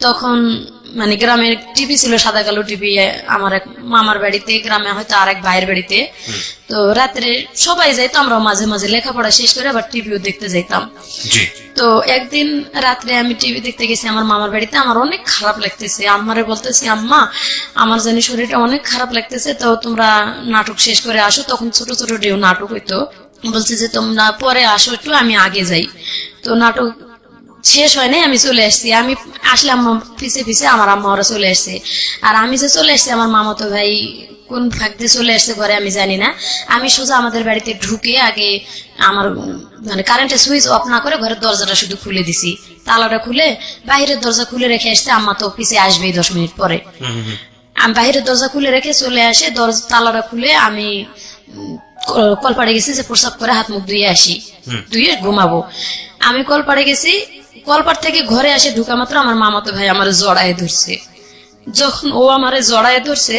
তখন মানে গ্রামের টিভি ছিল সাদা কালো টিভি, আমার এক মামার বাড়িতে, গ্রামে হয়তো আর এক ভাইয়ের বাড়িতে। তো রাত্রে সবাই যাইতো, আমরা মাঝে মাঝে লেখাপড়া শেষ করে আবার টিভিও দেখতে যাইতাম। তো একদিন রাত্রে আমি টিভি দেখতে গেছি আমার মামার বাড়িতে, আমার অনেক খারাপ লাগতেছে, আম্মারে বলতেছি, আম্মা আমার জানি শরীরটা অনেক খারাপ লাগতেছে, তো তোমরা নাটক শেষ করে আসো। তখন ছোট ছোট ডেউ নাটক হইতো, বলছে যে তোমরা পরে আসো একটু, আমি আগে যাই। তো নাটক শেষ হয় নাই, আমি চলে আসছি। আমি আসলে আম্মা পিছে পিছে, আমার আম্মা ওরা চলে আসছে। আর আমি যে চলে আসছি, আমার মামাতো ভাই কোন ফাঁক দিয়ে চলে আসছে ঘরে আমি জানি না। আমি সোজা আমাদের বাড়িতে ঢুকে আগে আমার মানে কারেন্টের সুইচ অফ না করে ঘরের দরজাটা শুধু খুলে দিছি, তালাটা খুলে বাইরের দরজা খুলে রেখে আসছে। আম্মা তো পিছে আসবেই 10 মিনিট পরে। আমি বাইরের দরজা খুলে রেখে চলে আসে, তালাটা খুলে আমি কলপাড়ে গেছি যে প্রস্রাব করে হাত মুখ ধুয়ে আসি, ধুয়ে ঘুমাবো। আমি কলপাড়ে গেছি, কলপাড় থেকে ঘরে আসে ঢুকা মাত্র আমার মামাতো ভাই আমার জড়ায় ধরছে। যখন ও আমারে জড়ায় ধরছে,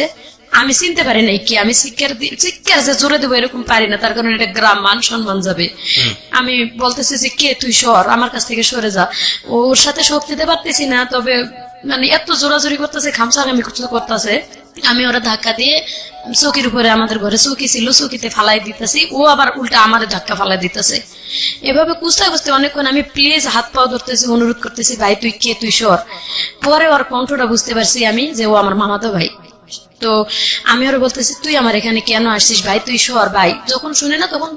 আমি চিনতে পারি নাই কি, আমি চিৎকার যে জোরে দেবো এরকম পারি না, তার কারণে এটা গ্রাম মান সম্মান যাবে। আমি বলতেছি যে কে তুই, সর আমার কাছ থেকে সরে যা। ওর সাথে শক্তি দিতে পারতেছি না, তবে মানে এত জোরাজোরি করতেছে, খামসাখামি করতেছে। আমি ওরা ধাক্কা দিয়ে চৌকির উপরে, আমাদের ঘরে চৌকি ছিল, চৌকিতে ফালাই দিতেছি, ও আবার উল্টা আমারে ধাক্কা ফালাই দিতেছে। এভাবে কুস্তা কুস্তে অনেকক্ষণ আমি প্লিজ হাত পাও ধরতেছি, অনুরোধ করতেছি, ভাই তুই কে, তুই সর। পরে ওর কণ্ঠটা বুঝতে পারছি আমি যে ও আমার মামাতো ভাই। তো আমি ওরা বলতেছি, তুই আমার এখানে কেন আসছিস ভাই, তুই সর ভাই। যখন শুনে না তখন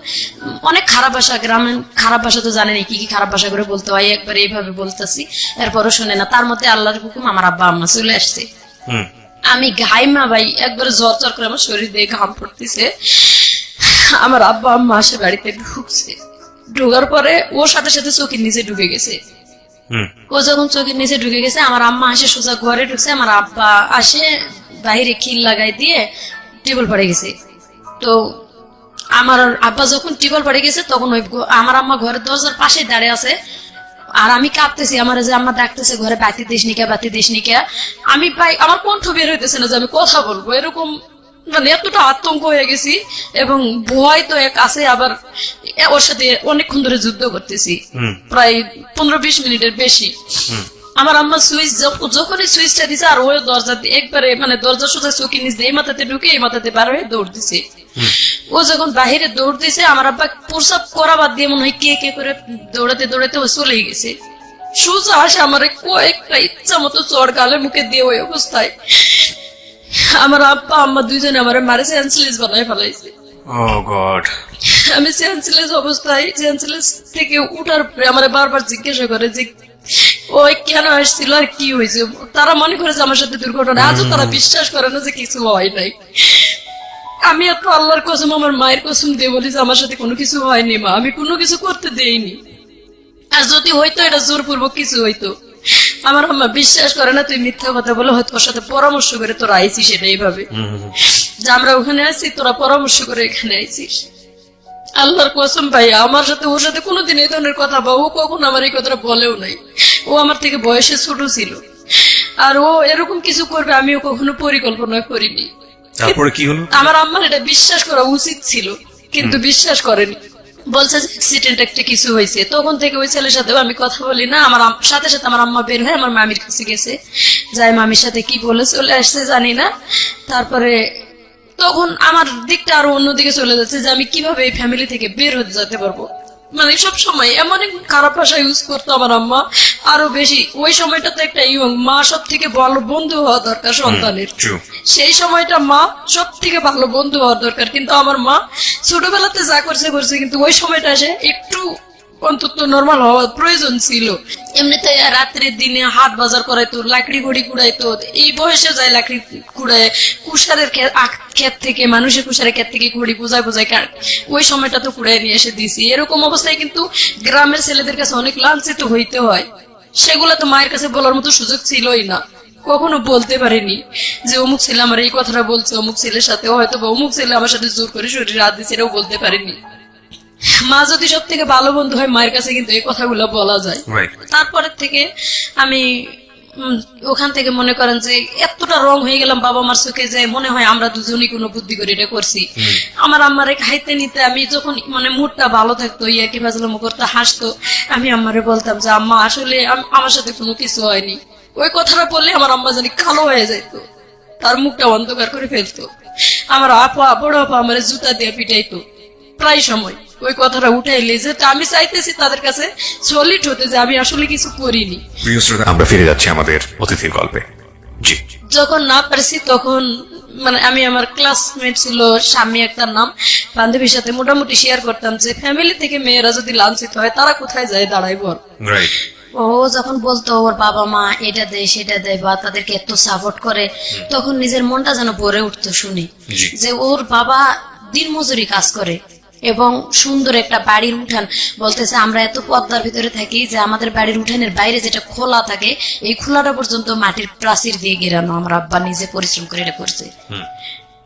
অনেক খারাপ ভাষা, গ্রামের খারাপ ভাষা তো জানেনি কি কি খারাপ ভাষা করে বলতে হয়, একবার এইভাবে বলতেছি, এরপরও শুনে না। তার মধ্যে আল্লাহর হুকুম আমার আব্বা আম্মা চলে আসছে। আমি ঘাইমা ভাই, একবারে জ্বর জ্বর করে আমার শরীর দিয়ে ঘাম পড়তেছে। আমার আব্বা আম্মা আসে বাড়িতে ঢুকছে, ঢোকার পরে ওর সাথে সাথে চৌকির নিচে ঢুকে গেছে। ও যখন চৌকির নিচে ঢুকে গেছে, আমার আম্মা আসে সোজা ঘরে ঢুকছে, আমার আব্বা আসে বাহিরে খিল লাগাই দিয়ে টেবিল পড়ে গেছে। তো আমার আব্বা যখন টেবিল পড়ে গেছে, তখন ওই আমার আম্মা ঘরের দরজার পাশে দাঁড়িয়ে আছে, আর আমি কাঁপতেছি। আমার যে আম্মা ডাকতেছে ঘরে, বাতি দিস নিকা, বাতি দিস নিকা। আমি ভাই আমার কণ্ঠ বের হইতেছে না যে আমি কথা বলবো, এরকম মানে এতটা আতঙ্ক হয়ে গেছি। এবং ভয় তো এক আছে, আবার ওর সাথে অনেকক্ষণ ধরে যুদ্ধ করতেছি, প্রায় 15-20 মিনিটের বেশি। আমার আম্মা সুইচ যখনই সুইচটা দিছে, আর ওই দরজা একবারে মানে দরজা সোজা চৌকি নিচ দিয়ে এই মাথাতে ঢুকে এই মাথাতে বার হয়ে দৌড় দিছে। ও যখন বাহিরে দৌড় দিছে, আমার আব্বা প্রসাব করা বাদ দিয়ে মনে হয় কে কে করে দৌড়াতে দৌড়াতে ও চলেই গেছে। সোজা আসে আমার কয়েকটা ইচ্ছা মতো চড় গালে মুখে দিয়ে ওই অবস্থায় আমার আব্বা আম্মা দুইজনে আমার মারে সেন্সলেস বানায় ফেলাইছে। আমি সেন্সলেস অবস্থায়, সেন্সলেস থেকে উঠার পরে আমার বারবার জিজ্ঞাসা করে যে ওই কেন আসছিল আর কি হয়েছে। তারা মনে করে যে আমার সাথে দুর্ঘটনা, আজও তারা বিশ্বাস করে না যে কিছু হয় নাই। আমি এত আল্লাহর কসম, আমার মায়ের কসম দিয়ে বলি যে আমার সাথে কোনো কিছু হয়নি মা, আমি কোনো কিছু করতে দেইনি। আর যদি হইতো এটা জোরপূর্বক কিছু হইতো, আমার আম্মা বিশ্বাস করে না, তুই মিথ্যা কথা বলে হয়তো ওর সাথে পরামর্শ করে তোরা আইছিস, সেটা এইভাবে যে আমরা ওখানে আছি, তোরা পরামর্শ করে এখানে আইছিস। আল্লাহর কসম ভাই, আমার সাথে ওর সাথে কোনোদিন এই ধরনের কথা বা ও কখনো আমার এই কথাটা বলেও নাই। ও আমার থেকে বয়সে ছোট ছিল, আর ও এরকম কিছু করবে আমিও কখনো পরিকল্পনা করিনি। তারপরে কি হলো? আমার আম্মার এটা বিশ্বাস করা উচিত ছিল, কিন্তু বিশ্বাস করেনি। বলছে যে অ্যাক্সিডেন্ট একটা কিছু হয়েছে। তখন থেকে ওই ছেলের সাথেও আমি কথা বলি না। আমার সাথে সাথে আমার আম্মা বের হয়ে আমার মামির কাছে গেছে, যাই মামির সাথে কি বলে চলে আসছে জানি না। তারপরে তখন আমার দিকটা আরো অন্যদিকে চলে যাচ্ছে যে আমি কিভাবে এই ফ্যামিলি থেকে বের হতে যেতে পারবো। মানে সব সময় এমন এক খারাপ ভাষা ইউজ করতো আমার আম্মা, আরো বেশি। ওই সময়টা তো একটা ইয়ং মা সব থেকে ভালো বন্ধু হওয়া দরকার সন্তানের। সেই সময়টা মা সব থেকে ভালো বন্ধু হওয়ার দরকার, কিন্তু আমার মা ছোটবেলাতে যা করছে করছে, কিন্তু ওই সময়টা এসে একটু অন্তত নর্মাল হওয়া প্রয়োজন ছিল। এমনিতে রাত্রের দিনে হাট বাজার করাইতো, লাকড়ি ঘড়ি কুড়াইতো। এই বয়সে যায় লাকড়ি কুড়ায়, কুষারের ক্ষেত থেকে, মানুষের কুষারের ক্ষেত থেকে ঘড়ি বোঝায় বোঝায় ওই সময়টা তো কুড়ায় নিয়ে এসে দিছি। এরকম অবস্থায় কিন্তু গ্রামের ছেলেদের কাছে অনেক লাঞ্ছিত হইতে হয়। সেগুলো তো মায়ের কাছে বলার মতো সুযোগ ছিলই না, কখনো বলতে পারিনি যে অমুক ছেলে আমার এই কথাটা বলছে, অমুক ছেলের সাথে হয়তো বা অমুক ছেলে আমার সাথে জোর করে শরীরে হাত দিচ্ছে, এটাও বলতে পারিনি। মা যদি সব থেকে ভালো বন্ধু হয়, মায়ের কাছে কিন্তু এই কথাগুলো বলা যায়। তারপরের থেকে আমি ওখান থেকে মনে করেন যে এতটা রং হয়ে গেলাম বাবা মার চোখে, যে মনে হয় আমরা দুজনই কোনো বুদ্ধি করে এটা করছি। আমার আম্মারে খাইতে নিতে আমি যখন মানে মুডটা ভালো থাকতো, ইয়ার্কি ফাজলামো করতে, হাসতো, আমি আম্মারে বলতাম যে আম্মা আসলে আমার সাথে কোনো কিছু হয়নি। ওই কথাটা বললে আমার আম্মা জানি কালো হয়ে যেত, তার মুখটা অন্ধকার করে ফেলতো। আমার আপা, বড় আপা আমার জুতা দিয়ে পিটাইতো প্রায় সময় ওই কথাটা উঠাইলে, যে আমি চাইতেছি তাদের কাছে সলিড হতে যে আমি আসলে কিছু করিনি। প্রিয় শ্রোতা, আমরা ফিরে যাচ্ছি আমাদের অতিথির গল্পে। জি, যখন না পারছি তখন মানে আমি আমার ক্লাসমেট ছিল স্বামী একটা নাম, বান্ধবীর সাথে মোটামুটি শেয়ার করতাম যে ফ্যামিলি থেকে মেয়েরা যদি লাঞ্ছিত হয় তারা কোথায় যায় দাঁড়াই বল। রাইট। ও যখন বলতো ওর বাবা মা এটা দেয় সেটা দেয় বা তাদেরকে এত সাপোর্ট করে, তখন নিজের মনটা যেন ভরে উঠতো শুনে যে ওর বাবা দিনমজুরি কাজ করে এবং সুন্দর একটা বাড়ির উঠান। বলতেছে আমরা এত পদ্মার ভিতরে থাকি যে আমাদের বাড়ির উঠানের বাইরে যেটা খোলা থাকে, এই খোলাটা পর্যন্ত মাটির প্রাচীর দিয়ে ঘেরানো। আমার আব্বা নিজে পরিশ্রম করে এটা করছে।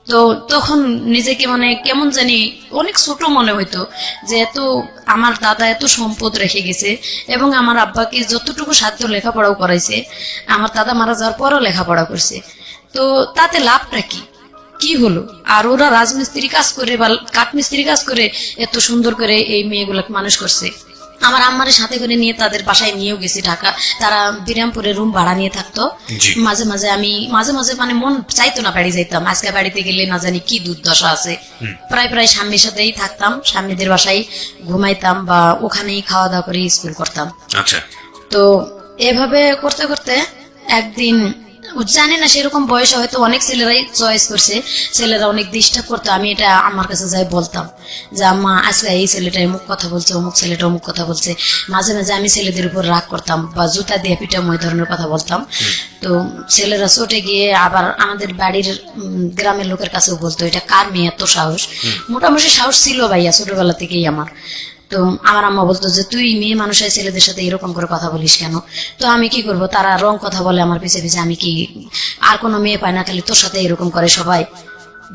তো তখন নিজেকে মানে কেমন জানি অনেক ছোট মনে হইতো যে এত আমার দাদা এত সম্পদ রেখে গেছে এবং আমার আব্বাকে যতটুকু সাধ্য লেখাপড়াও করাইছে, আমার দাদা মারা যাওয়ার পরও লেখাপড়া করছে। তো তাতে লাভটা কি, কি হলো? আর ওরা রাজমিস্ত্রি কাজ করে বা কাঠমিস্ত্রি কাজ করে এত সুন্দর করে এই মেয়েগুলোকে মানুষ করছে। আমার আম্মার সাথে করে নিয়ে তাদের বাসায় নিয়েও গেছি ঢাকা। তারা বিরামপুরে রুম ভাড়া নিয়ে থাকতো। মাঝে মাঝে আমি মাঝে মাঝে মানে মন চাইতো না বাড়ি যাইতাম, আজকে বাড়িতে গেলে না জানি কি দুর্দশা আছে। প্রায় প্রায় স্বামীর সাথেই থাকতাম, স্বামীদের বাসায় ঘুমাইতাম বা ওখানেই খাওয়া দাওয়া করে স্কুল করতাম। আচ্ছা। তো এভাবে করতে করতে একদিন জানি না সেরকম বয়সে হয়তো অনেক ছেলেরাই চয়েস করছে, ছেলেরা অনেক ডিস্টার্ব করতো। আমি এটা আমার কাছে যাই বলতাম যে আম্মা আজকে এই ছেলেটা অমুক কথা বলছে, অমুক ছেলেটা অমুক কথা বলছে। মাঝে মাঝে আমি ছেলেদের উপর রাগ করতাম বা জুতা দিয়ে পিটাম, ওই ধরনের কথা বলতাম। তো ছেলেরা চটে গিয়ে আবার আমাদের বাড়ির গ্রামের লোকের কাছেও বলতো এটা কার মেয়ে এত সাহস। মোটামুটি সাহস ছিল ভাইয়া ছোটবেলা থেকেই আমার। তো আমার আম্মা বলতো যে তুই মেয়ে মানুষের ছেলেদের সাথে এরকম করে কথা বলিস কেন? তো আমি কি করব, তারা রং কথা বলে আমার পিছে পিছে, আমি কি আর কোনো মেয়ে পাই না খালি তোর সাথে এরকম করে সবাই?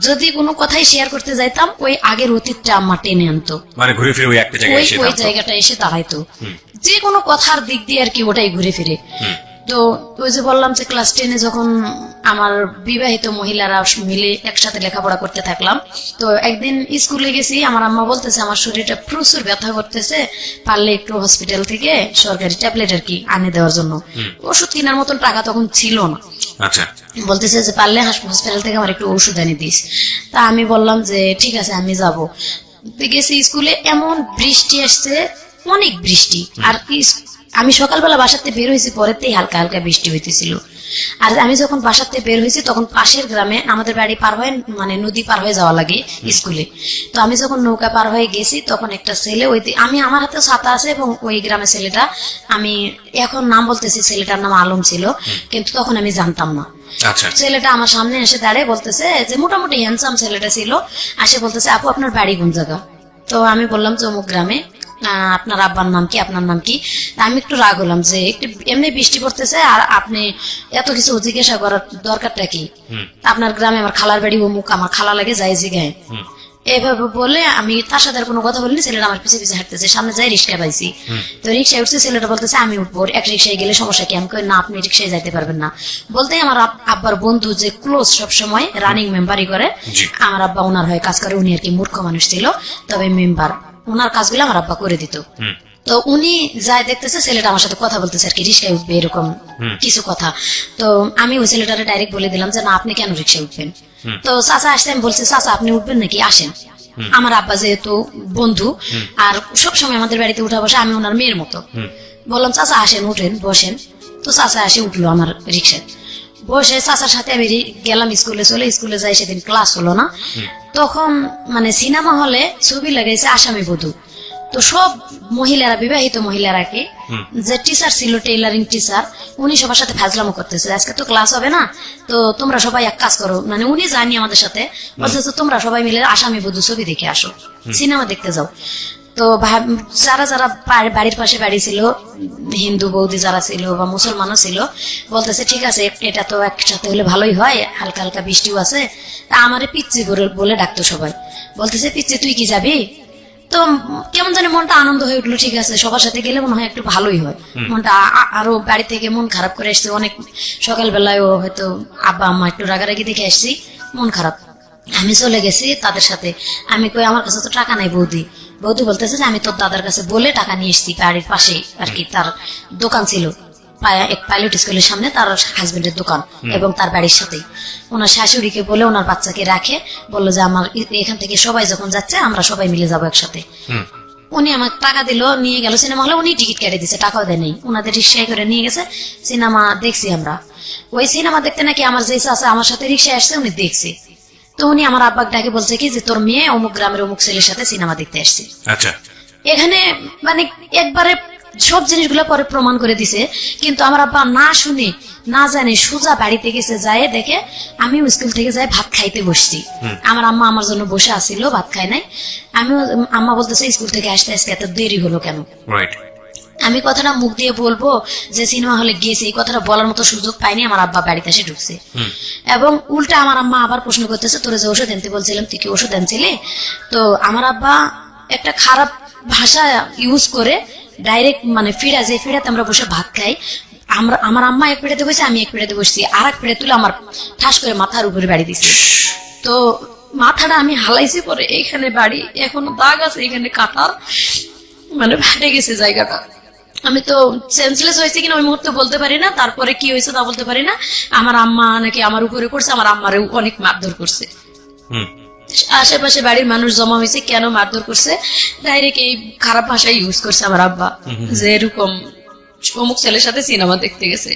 যদি কোনো কথাই শেয়ার করতে যাইতাম ওই আগের অতীতটা আম্মা টেনে আনতো, মানে ঘুরে ফিরে ওই একটা জায়গায় এসে ওই জায়গাটা এসে দাঁড়াইতো। যে কোনো কথার দিক দিয়ে আর কি ওটাই ঘুরে ফিরে। তো ওই যে বললাম যে ক্লাস 10-এ যখন আমার বিবাহিত মহিলারা মিলে একসাথে লেখাপড়া করতে থাকলাম, তো একদিন স্কুলে গেছি, আমার আম্মা বলতেছে আমার শরীরটা প্রচুর ব্যথা করতেছে, পারলে একটু হসপিটাল থেকে সরকারি ট্যাবলেট আর কি আনে দেওয়ার জন্য। ওষুধ কেনার মতন টাকা তখন ছিল না। আচ্ছা। বলতেছে যে পারলে হসপিটাল থেকে আমার একটু ওষুধ এনে দিস। তা আমি বললাম যে ঠিক আছে আমি যাবো। গেছি স্কুলে, এমন বৃষ্টি আসছে, অনেক বৃষ্টি। আর আমি সকালবেলা বাসাতে বের হয়েছি, পরেতেই হালকা হালকা বৃষ্টি হইতেছিল। আর আমি যখন বাসাতে বের হয়েছি তখন পাশের গ্রামে আমাদের বাড়ি পার হয়ে মানে নদী পার হয়ে যাওয়া লাগে স্কুলে। তো আমি যখন নৌকা পার হয়ে গেছি তখন একটা ছেলে, ওই আমি আমার হাতে ছাতা আছে এবং ওই গ্রামের ছেলেটা, আমি এখন নাম বলতেছি, ছেলেটার নাম আলম ছিল, কিন্তু তখন আমি জানতাম না। ছেলেটা আমার সামনে এসে দাঁড়িয়ে বলতেছে যে মোটামুটি হ্যান্ডসাম ছেলেটা ছিল, আসে বলতেছে আপু আপনার বাড়ি কোন জায়গা? তো আমি বললাম যে অমুক গ্রামে। আপনার আব্বার নাম কি, আপনার নাম কি? আমি একটু রাগ হলাম যে একটু এমনি বৃষ্টি পড়তেছে আর আপনি এত কিছু জিজ্ঞাসা করার দরকারটা কি? আপনার গ্রামে আমার খালার বাড়ি অমুক, আমার খালা লাগে যাই জিগায়। এভাবে বলে আমি তার সাথে আর কোনো কথা বলিনি। ছেলেটা আমার পিছিয়ে পিছিয়ে হাঁটতেছে, সামনে যাই রিক্সা পাইছি। তো রিক্সায় উঠছে, ছেলেটা বলতেছে আমি উঠবো, এক রিক্সায় গেলে সমস্যা কি? আমি কই না, আপনি রিক্সায় যাইতে পারবেন না। বলতেই আমার আব্বার বন্ধু যে ক্লোজ সবসময় রানিং মেম্বারই করে, আমার আব্বা ওনার হয়ে কাজ করে। উনি আর কি মূর্খ মানুষ ছিল, তবে মেম্বার, ওনার কাজগুলো আমার আব্বা করে দিত। তো উনি যাই দেখতেছে ছেলেটা আমার সাথে কথা বলতেছে আর কি, রিক্সায় উঠবে এরকম কিছু কথা। তো আমি ওই ছেলেটারে ডাইরেক্ট বলে দিলাম যে না, আপনি কেন রিক্সায় উঠবেন? তো চাচা আসতে আমি বলছি চাচা আপনি উঠবেন নাকি, আসেন। আমার আব্বা যেহেতু বন্ধু আর সবসময় আমাদের বাড়িতে উঠা বসে, আমি ওনার মেয়ের মতো। বললাম চাচা আসেন, উঠেন, বসেন। তো চাচা আসে উঠলো আমার রিক্সায়, বসে চাচার সাথে আমি গেলাম স্কুলে। চলে স্কুলে যাই, সেদিন ক্লাস হলো না। তখন মানে সিনেমা হলে ছবি লাগাইছে আসামি বধূ। তো সব মহিলারা, বিবাহিত মহিলারা কি, যে টিচার ছিল টেইলারিং টিচার, উনি সবার সাথে ফাজলামো করতেছে, আজকে তো ক্লাস হবে না, তো তোমরা সবাই এক কাজ করো। মানে উনি জানি আমাদের সাথে বলছে তোমরা সবাই মিলে আসামি বধূ ছবি দেখে আসো, সিনেমা দেখতে যাও। তো যারা যারা বাড়ির পাশে বাড়ি ছিল, হিন্দু বৌদি যারা ছিল বা মুসলমানও ছিল, বলতেছে ঠিক আছে এটা তো একসাথে হলে ভালোই হয়, হালকা হালকা বৃষ্টিও আছে। আমারে পিচ্ছি বলে ডাকতো সবাই, বলতেছে পিচ্ছি তুই কি যাবি? তো কেমন জানি মনটা আনন্দ হয়ে উঠলো, ঠিক আছে সবার সাথে গেলে মনে হয় একটু ভালোই হয়। মনটা আরো বাড়ি থেকে মন খারাপ করে আসছে অনেক, সকালবেলায় ও হয়তো আব্বা আম্মা একটু রাগারাগি দেখে আসছি, মন খারাপ। আমি চলে গেছি তাদের সাথে। আমি কই আমার কাছে তো টাকা নাই বৌদি। বৌদি বলতেছে যে আমি তোর দাদার কাছে বলে টাকা নিয়ে এসছি, বাড়ির পাশে আর কি তার দোকান ছিল, এক পাইলট স্কুলের সামনে তার হাজবেন্ডের দোকান এবং তার বাড়ির সাথেই। ওনার শাশুড়িকে বলে ওনার বাচ্চাকে রাখে, বললো যে আমার এখান থেকে সবাই যখন যাচ্ছে আমরা সবাই মিলে যাবো একসাথে। উনি আমাকে টাকা দিল, নিয়ে গেল সিনেমা হলে। উনি টিকিট কেটে দিচ্ছে, টাকাও দেয় নেই, ওনাদের রিক্সায় করে নিয়ে গেছে। সিনেমা দেখছি আমরা। ওই সিনেমা দেখতে নাকি আমার যে আছে আমার সাথে রিক্সায় আসছে, উনি দেখছি। তো উনি আমার আব্বাকে ডাকে বলছে কি যে তোর মেয়ে অমুক গ্রামের অমুক ছেলের সাথে সিনেমা দেখতে আসছে। আচ্ছা, এখানে মানে একবারে সব জিনিসগুলো পরে প্রমাণ করে দিছে, কিন্তু আমার আব্বা না শুনে না জানে সোজা বাড়িতে গেছে, যায় দেখে আমিও স্কুল থেকে যাই ভাত খাইতে বসছি। আমার আম্মা আমার জন্য বসে আসছিল, ভাত খাই নাই। আমিও, আম্মা বলতেছে স্কুল থেকে আসতে আসতে এত দেরি হলো কেন? রাইট। আমি কথাটা মুখ দিয়ে বলবো যে সিনেমা হলে গিয়েছে, এই কথাটা বলার মতো সুযোগ পাইনি। আমার আব্বা বাড়িতে এসে ঢুকছে এবং উল্টা আমার আম্মা আবার প্রশ্ন করতেছে তোরে যে ওষুধ আনতে বলছিলাম তুই কি ওষুধ আনছিলি? তো আমার আব্বা একটা খারাপ ভাষা ইউজ করে ডাইরেক্ট মানে ফিরা, যে ফিরাতে আমরা বসে ভাত খাই, আমার আম্মা এক পিড়াতে বসে, আমি এক পিড়াতে বসছি, আর এক পিড়া তুলে আমার ঠাস করে মাথার উপরে বাড়ি দিছে। তো মাথাটা আমি হালাইছি, পরে এখানে বাড়ি, এখনো দাগ আছে, এখানে কাটার মানে ফাটে গেছে জায়গাটা। আমি তো সেন্সলেস হয়েছে কিনা ওই মুহূর্তে বলতে পারি না, তারপরে কি হয়েছে তা বলতে পারি না। আমার আম্মা নাকি আমার উপরে করছে, আমার আম্মারে অনেক মারধর করছে। আশেপাশে বাড়ির মানুষ জমা হয়েছে, কেন মারধর করছে, ডাইরেক্ট এই খারাপ ভাষা ইউজ করছে আমার আব্বা, যে এরকম অমুক ছেলের সাথে সিনেমা দেখতে গেছে।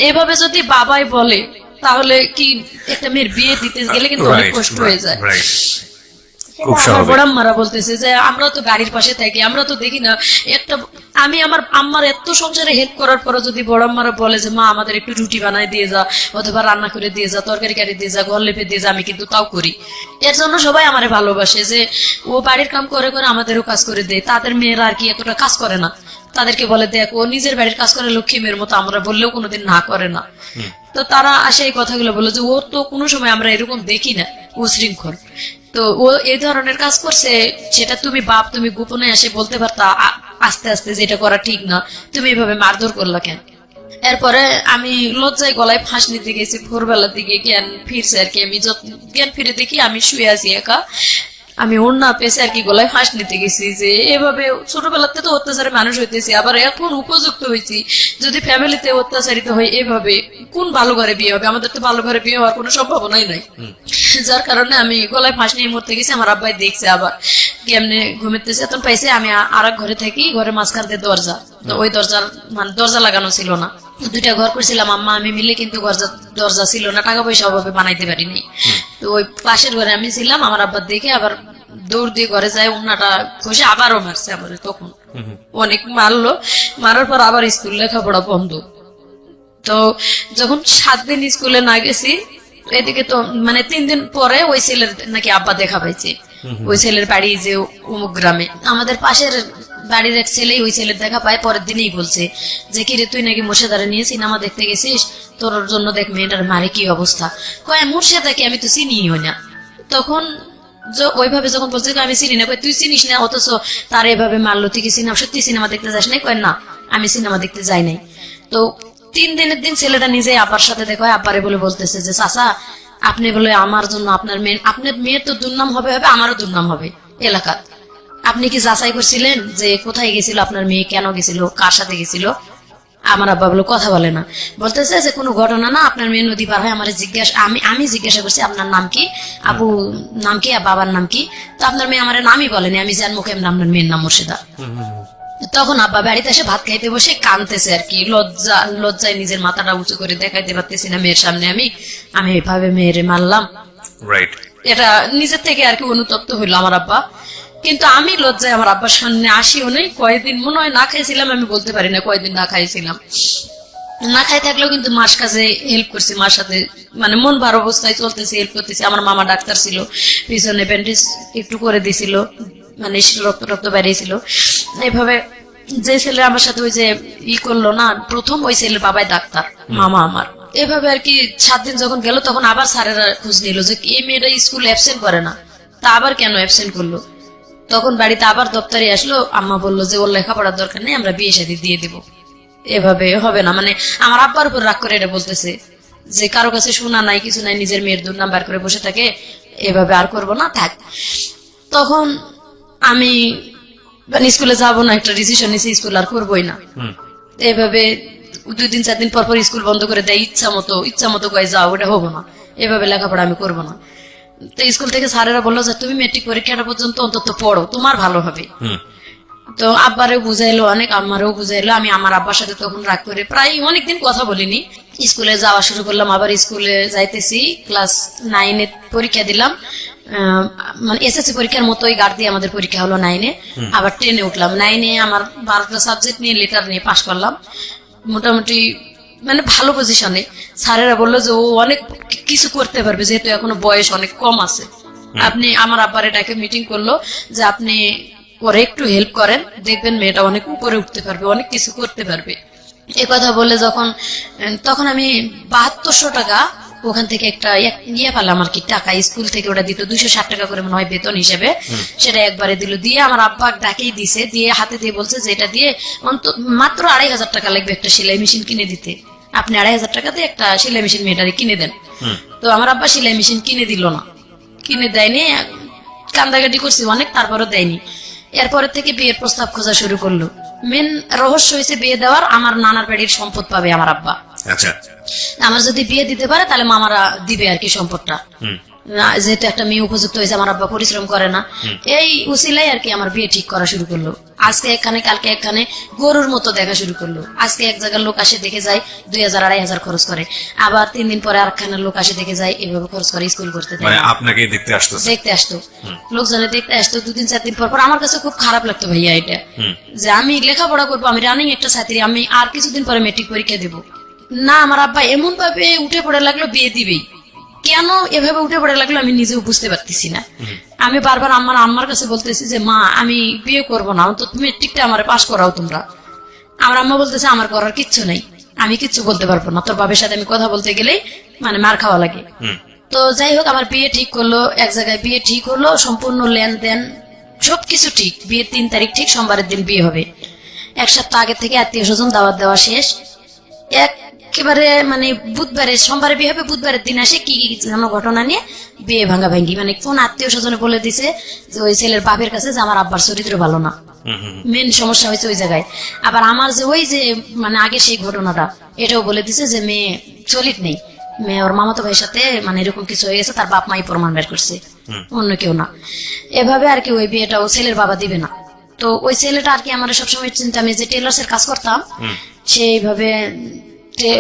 এভাবে যদি বাবাই বলে তাহলে কি একটা মেয়ের বিয়ে দিতে গেলে কিন্তু অনেক কষ্ট হয়ে যায়। আমার বড়াম্মারা বলতেছে যে আমরা তো বাড়ির পাশে থাকি, আমরা তো দেখি না একটা, আমি আমার আম্মার এত সংসারে হেল্প করার পরে যদি বড়াম্মারা বলে যে মা আমাদের একটু রুটি বানায় দিয়ে যা, অথবা রান্না করে দিয়ে যা, তরকারি কারি দিয়ে যা, ঘর লেপে দিয়ে যা, আমি কিন্তু তাও করি। এর জন্য সবাই আমারে ভালোবাসে যে ও বাড়ির কাম করে করে আমাদেরও কাজ করে দেয়। তাদের মেয়েরা আর কি এতটা কাজ করে না, তাদেরকে বলে দেখ ও নিজের বাড়ির কাজ করে লক্ষ্মী মেয়ের মতো, আমরা বললেও কোনোদিন না করে না। তো তারা আসে এই কথাগুলো বলে যে ওর তো কোনো সময় আমরা এরকম দেখি না, ও শৃঙ্খল। তো ও এই ধরনের কাজ করছে, সেটা তুমি বাপ তুমি গোপনে এসে বলতে পারতা আস্তে আস্তে যেটা করা ঠিক না, তুমি এভাবে মারধর করলা কেন? এরপরে আমি লজ্জায় গলায় ফাঁস নিতে গেছি, ভোরবেলার দিকে জ্ঞান ফিরছে আর কি। আমি জ্ঞান ফিরে দেখি আমি শুয়ে আছি একা, আমি ওড়না পেছে আর কি গলায় ফাঁস নিতে গেছি। যে এভাবে ছোটবেলাতে তো অত্যাচারে মানুষ হইতেছি, আবার এখন উপযুক্ত হয়েছি, যদি ফ্যামিলিতে অত্যাচারিত হয় এভাবে কোন ভালো ঘরে বিয়ে হবে? আমাদের তো ভালো ঘরে বিয়ে হওয়ার কোনো সম্ভাবনাই নাই। যার কারণে আমি গলায় ফাঁস নিয়ে মরতে গেছি। আমার আব্বাই দেখছে, আবার কেমনে ঘুমেতেছে এতন পাইছে। আমি আর এক ঘরে থাকি, ঘরে মাঝখান দিয়ে দরজা, তো ওই দরজার মানে দরজা লাগানো ছিল না, দুইটা ঘর করছিলাম আম্মা আমি মিলে, কিন্তু দরজা ছিল না, টাকা পয়সা অভাবে বানাইতে পারিনি। তো ওই পাশের ঘরে আমি ছিলাম। আমার আব্বা দেখে আবার দৌড় দিয়ে ঘরে যায়, উন্নাটা ঘষে আবারও মারছে আমার। তখন অনেক মারলো, মারার পর আবার স্কুল লেখাপড়া বন্ধ। তো যখন 7 দিন স্কুলে না গেছি, এদিকে তো মানে 3 দিন পরে ওই ছেলের নাকি আব্বা দেখা পাইছে। ওই ছেলের বাড়ি যে অমুক গ্রামে। আমাদের পাশের বাড়ির এক ছেলেই ওই ছেলের দেখা পায়, পরের দিনই বলছে যে কি রে তুই নাকি মুর্শিদারে নিয়ে সিনেমা দেখতে গেছিস, তোর জন্য দেখ মেয়েটার মারে কি অবস্থা। কয় মুর্শিদাকে আমি তো চিনিই না। তখন ওইভাবে যখন বলছে আমি চিনি না, তুই চিনিস না অথচ তার এভাবে মারলো, তুই কি সিনেমা সত্যি সিনেমা দেখতে যাস নাই? কয় না আমি সিনেমা দেখতে যাই নাই। তো 3 দিনের দিন ছেলেটা নিজে আব্বার সাথে দেখা হয়, আব্বারে বলে বলতেছে যে চাচা আপনি বলে আমার জন্য আপনার মেয়ের তো দুর্নাম হবে, আমারও দুর্নাম হবে এলাকার। আপনি কি যাচাই করছিলেন যে কোথায় গেছিল আপনার মেয়ে, কেন গেছিল, কার সাথে গেছিল? আমার আব্বা বলে কথা বলে না, বলতেছে যে কোনো ঘটনা না, আপনার মেয়ে নদী পার হয় আমার আমি জিজ্ঞাসা করছি আপনার নাম কি, আবু নাম কি, বাবার নাম কি? তো আপনার মেয়ে আমার নামই বলেনি, আমি জানবো কেমন আপনার মেয়ের নাম মুর্শিদা। তখন আব্বা বাড়িতে এসে ভাত খাইতে বসে কাঁদতেছে আর কি, লজ্জায় নিজের মাথাটা উঁচু করে দেখাইতে পারতেছি না মেয়ের সামনে আমি এইভাবে মেয়েরে মারলাম। রাইট। এটা নিজের থেকে আর কি অনুতপ্ত হইলো আমার আব্বা। কিন্তু আমি লজ্জায় আমার আব্বার সামনে আসিও নেই। কয়েকদিন মনে হয় না খাইছিলাম, আমি বলতে পারি না কয়েকদিন না খাইছিলাম। না খাই থাকলেও কিন্তু মার কাছে হেল্প করছি, মার সাথে মানে মন ভার অবস্থায় চলতেছি, হেল্প করতেছি। আমার মামা ডাক্তার ছিল, পিছনে ব্যান্ডেজ একটু করে দিছিল, মানে রক্ত বেরিয়েছিল। এইভাবে যে ছেলে আমার সাথে ওই যে করলো না প্রথম, ওই ছেলের বাবাই ডাক্তার, মামা আমার। এভাবে আর কি 7 দিন যখন গেল তখন আবার স্যারেরা খোঁজ নিল যে এই মেয়েটা স্কুল অ্যাবসেন্ট করে না, তা আবার কেন অ্যাবসেন্ট করলো। তখন বাড়িতে আবার দপ্তরে আসলো, আম্মা বললো যে ওর লেখাপড়ার দরকার নেই, আমরা বিয়ে শাদী দিয়ে দিব, এভাবে হবে না। মানে আমার আব্বার উপর রাগ করে এটা বলতেছে যে কারো কাছে শোনা নাই কিছু নাই, নিজের মেয়ের দুর্নাম বার করে বসে থাকে, এভাবে আর করবো না, থাক। তখন আমি মানে স্কুলে যাবো না, একটা ডিসিশন নিয়েছি স্কুল আর করবোই না। এভাবে 2 দিন 4 দিন পর স্কুল বন্ধ করে দেয়, ইচ্ছা মতো কয়ে যাও, ওটা হবো না, এভাবে লেখাপড়া আমি করবো না। তো স্কুল থেকে স্যারেরা বললো যে তুমি মেট্রিক পরীক্ষাটা পর্যন্ত অন্তত পড়ো, তোমার ভালো হবে। তো আব্বারেও বুঝাইলো অনেক, আমারও বুঝাইলো। আমি আমার আব্বার সাথে তখন রাগ করে প্রায় অনেকদিন কথা বলিনি। স্কুলে যাওয়া শুরু করলাম, আবার স্কুলে যাইতেছি, ক্লাস 9 পরীক্ষা দিলাম, মানে এসএসসি পরীক্ষার মতোই গার্ড দিয়ে আমাদের পরীক্ষা হলো 9। আবার 10 উঠলাম। 9 আমার 12টা সাবজেক্ট নিয়ে লেটার নিয়ে পাশ করলাম মোটামুটি, মানে ভালো পজিশনে। স্যারেরা বললো যে ও অনেক কিছু করতে পারবে, যেহেতু এখনো বয়স অনেক কম আছে। আপনি আমার আব্বার এটাকে মিটিং করলো যে আপনি ওরে একটু হেল্প করেন, দেখবেন মেয়েটা অনেক উপরে উঠতে পারবে, অনেক কিছু করতে পারবে। কথা বলে তখন আমি 7200 টাকা ওখান থেকে একটা ইয়ে পেলাম আর কি, টাকা স্কুল থেকে ওটা দিত 260 টাকা করে মনে হয় বেতন হিসেবে, সেটা একবারে দিল। দিয়ে আমার আব্বা ডাকেই দিছে, দিয়ে হাতে দিয়ে বলছে যে এটা দিয়ে মাত্র 2500 টাকা লাগবে একটা সেলাই মেশিন কিনে দিতে, আপনি 2500 টাকা দিয়ে একটা সেলাই মেশিন মেয়েটারে কিনে দেন। তো আমার আব্বা সেলাই মেশিন কিনে দিল না, কিনে দেয়নি, কান্দাকাটি করছি অনেক, তারপরও দেয়নি। এরপরে থেকে বিয়ের প্রস্তাব খোঁজা শুরু করলো। মেন রহস্য হয়েছে বিয়ে দেওয়ার, আমার নানার বাড়ির সম্পদ পাবে আমার আব্বা। আচ্ছা, আমার যদি বিয়ে দিতে পারে তাহলে মামারা দিবে আর কি সম্পদটা, যেহেতু একটা মেয়ে উপযুক্ত হয়েছে, আমার আব্বা পরিশ্রম করে না। এই উসিলাই আর কি আমার বিয়ে ঠিক করা শুরু করলো। আজকে এখানে কালকে এখানে গরুর মতো দেখা শুরু করলো। আজকে এক জায়গার লোক আসে দেখে যায় 2000-2500 খরচ করে, আবার 3 দিন পরে আরেকখানের লোক আসে দেখে যায়, এভাবে খরচ করে স্কুল করতে দেয়। মানে আপনাকে দেখতে আসতো লোকজনে দেখতে আসতো 2 দিন 4 দিন পর। আমার কাছে খুব খারাপ লাগতো ভাইয়া এটা, যে আমি লেখাপড়া করবো, আমি রানিং একটা ছাত্রী, আমি আর কিছুদিন পরে মেট্রিক পরীক্ষা দেবো না। আমার আব্বা এমন ভাবে উঠে পড়ে লাগলো বিয়ে দিবেই, কেন এভাবে উঠে পড়ে লাগলো আমি নিজেও বুঝতে পারতেছি না। আমি বারবার আম্মার কাছে বলতেছি যে মা আমি বিয়ে করবো না, অন্তত মেট্রিকটা আমার পাস করাও তোমরা। আমার আম্মা বলতেছে আমার করার কিচ্ছু নাই, আমি কিচ্ছু বলতে পারবো না, তোর বাবার সাথে আমি কথা বলতে গেলেই মানে মার খাওয়া লাগে। তো যাই হোক আমার বিয়ে ঠিক করলো, এক জায়গায় বিয়ে ঠিক হলো, সম্পূর্ণ লেনদেন সবকিছু ঠিক। বিয়ের 3 তারিখ ঠিক, সোমবারের দিন বিয়ে হবে। 1 সপ্তাহ আগে থেকে আত্মীয় স্বজন দাওয়াত দেওয়া শেষ। একেবারে মানে বুধবারে, সোমবারে বিয়ে হবে, বুধবারের দিন আসে কি যেন ঘটনা নিয়ে বিয়ে ভাঙ্গি, মানে কোন আত্মীয় স্বজনে বলে দিছে যে ওই ছেলের বাপের কাছে যে আমার আব্বার চরিত্র ভালো না, মেন সমস্যা হয়েছে ওই জায়গায়। আবার আমার যে ওই যে মানে আগে সেই ঘটনাটা, এটাও বলে দিছে যে মেয়ে চলিত নেই, মেয়ে ওর মামাতো ভাইয়ের সাথে মানে এরকম কিছু হয়ে গেছে, তার বাপ মাই প্রমাণ বের করছে, অন্য কেউ না। এভাবে আর কি ওই বিয়েটা ও ছেলের বাবা দিবে না। তো ওই ছেলেটা আর কি আমার সবসময় চিন্তা, আমি যে টেলার্স এর কাজ করতাম সেইভাবে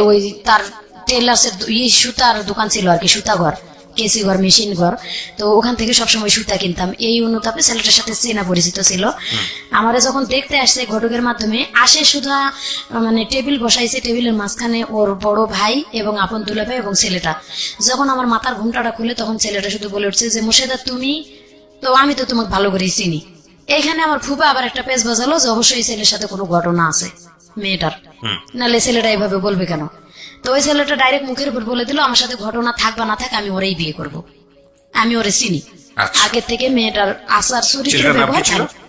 ওই তার টেলার্স এর সুতার দোকান ছিল আর কি, সুতা ঘর, কেসি ঘর, মেশিন ঘর। তো ওখান থেকে সবসময় সুতা কিনতাম। এই অনুতাপে ছেলেটার সাথে চেনা পরিচিত ছিল। আমারে যখন দেখতে আসছে ঘটকের মাধ্যমে আসে, সুধা মানে টেবিল বসাইছে, টেবিলের মাঝখানে ওর বড় ভাই এবং আপন দুলা ভাই এবং ছেলেটা। যখন আমার মাথার ঘুমটাটা খুলে তখন ছেলেটা শুধু বলে উঠছে যে মুর্শিদা তুমি তো আমি তো তোমাকে ভালো করেই চিনি। এখানে আমার ফুপা আবার একটা পেজ বাজালো যে অবশ্যই ছেলের সাথে কোনো ঘটনা আছে মেয়েটার, নাহলে ছেলেটা এইভাবে বলবে কেন। তো ওই ছেলেটা ডাইরেক্ট মুখের উপর বলে দিল আমার সাথে ঘটনা থাক বা না থাক আমি ওরেই বিয়ে করব। আমি ওরে চিনি আচ্ছা। আগে থেকে, মেয়েটার আচার চরিত্র ছেলেটার নাম কি ব্যবহার ছিল? ভালো।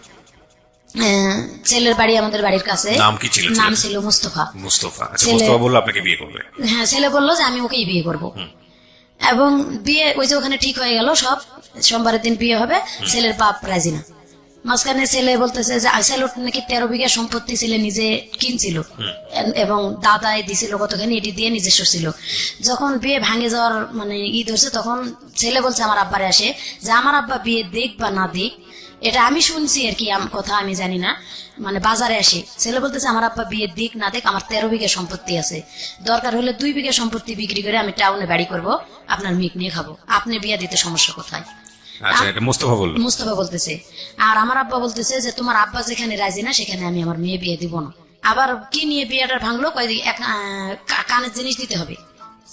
ছেলের বাড়ি আমাদের বাড়ির কাছে। নাম কি ছিল নাম ছেলেটার? ছিল মুস্তফা। মুস্তফা। আচ্ছা, ছেলে- মুস্তফা বললো আপনাকে বিয়ে করবে। হ্যাঁ, ছেলে বললো যে আমি ওকেই বিয়ে করব। এবং বিয়ে ওই যে ওখানে ঠিক হয়ে গেল সব, সোমবারের দিন বিয়ে হবে। ছেলের বাপ রাজি না। মাঝখানে ছেলে বলতেছে যে ছেলের নাকি 13 বিঘা সম্পত্তি ছেলে নিজে কিনছিল এবং দাদাই দিছিল কতখানি, এটি দিয়ে নিজস্ব ছিল। যখন বিয়ে ভাঙে যাওয়ার মানে ধরছে, তখন ছেলে বলছে আমার আব্বারে আসে যে আমার আব্বা বিয়ে দিক বা না দিক, এটা আমি শুনছি আর কি, কথা আমি জানি না। মানে বাজারে আসে ছেলে বলতেছে আমার আব্বা বিয়ে দিক না দিক, আমার 13 বিঘা সম্পত্তি আছে, দরকার হলে 2 বিঘা সম্পত্তি বিক্রি করে আমি টাউনে বাড়ি করব, আপনার মিক নিয়ে খাবো, আপনি বিয়ে দিতে সমস্যা কোথায়? আচ্ছা, এটা মুস্তফা বললো। মুস্তফা বলতেছে। আর আমার আব্বা বলতেছে যে তোমার আব্বা যেখানে রাজি না সেখানে আমি আমার মেয়ে বিয়ে দিব না। আবার কি নিয়ে বিয়েটা ভাঙলো, কানের জিনিস দিতে হবে।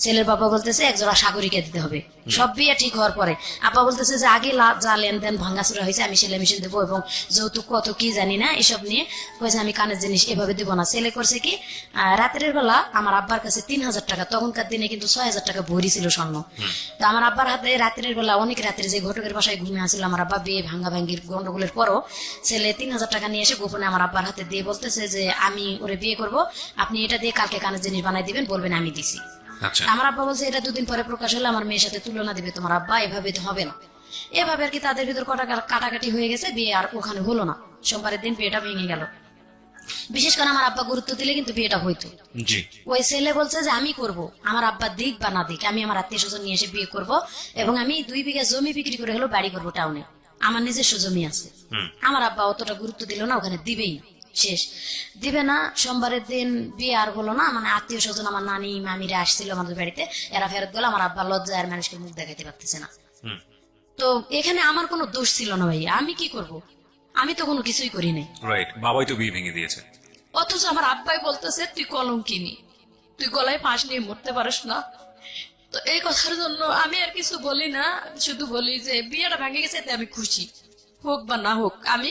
ছেলের বাবা বলতেছে একজোড়া সাগরিকা দিতে হবে। সব বিয়ে ঠিক হওয়ার পরে আব্বা বলতেছে যে আগে যা লেনদেন ভাঙ্গাচুরা হয়েছে আমি সেলাই মেশিন দেবো এবং যৌতুক কত কি জানি না এসব নিয়ে হয়েছে, আমি কানের জিনিস এভাবে দিব না। ছেলে করছে কি, রাতের বেলা আমার আব্বার কাছে 3000 টাকা, তখনকার দিনে কিন্তু 6000 টাকা ভরি ছিল স্বর্ণ। তো আমার আব্বার হাতে রাতের বেলা, অনেক রাত্রে যে ঘটকের বাসায় ঘুমিয়ে আসছিল আমার আব্বা, বিয়ে ভাঙ্গা ভাঙ্গির গন্ডগোলের পরও ছেলে 3000 টাকা নিয়ে এসে গোপনে আমার আব্বার হাতে দিয়ে বলতেছে যে আমি ওরে বিয়ে করব, আপনি এটা দিয়ে কালকে কানের জিনিস বানাই দিবেন, বলবেন আমি দিছি। আচ্ছা, আমার আব্বা বলছে এটা 2 দিন পরে প্রকাশ হলে আমার মেয়ের সাথে তুলনা দিবে তোমার আব্বা, এভাবে তো হবে না। এভাবে আর কি তাদের ভিতর কাটাকাটি হয়ে গেছে, বিয়ে আর ওখানে হলো না। সোমবারের দিন বিয়েটা ভেঙে গেল। বিশেষ করে আমার আব্বা গুরুত্ব দিলে কিন্তু বিয়েটা হইতো। জি। ওই ছেলে বলছে যে আমি করব, আমার আব্বা দিক বা না দিক, আমি আমার আত্মীয় স্বজন নিয়ে এসে বিয়ে করব এবং আমি 2 বিঘা জমি বিক্রি করে হলো বাড়ি করবো টাউনে, আমার নিজস্ব জমি আছে। আমার আব্বা অতটা গুরুত্ব দিল না, ওখানে দিবেই না, শেষ দিবে না। সোমবারের দিন বিয়ে আর হলো না। মানে আত্মীয় স্বজন আমার নানি মামিরা আসছিল আমাদের বাড়িতে, এরা ফেরত গেল। আমার আব্বা লজ্জায় আর মানুষকে মুখ দেখাইতে পারতেছে না। তো এখানে আমার কোনো দোষ ছিল না ভাইয়া, আমি কি করব, আমি তো কোনো কিছুই করি নাই। রাইট, বাবাই তো বিয়ে ভেঙে দিয়েছে। অথচ আমার আব্বাই বলতেছে তুই কলঙ্কিনী, তুই গলায় ফাঁস নিয়ে মরতে পারিস না। তো এই কথার জন্য আমি আর কিছু বলি না, শুধু বলি যে বিয়েটা ভেঙে গেছে এতে আমি খুশি, হোক বা না হোক আমি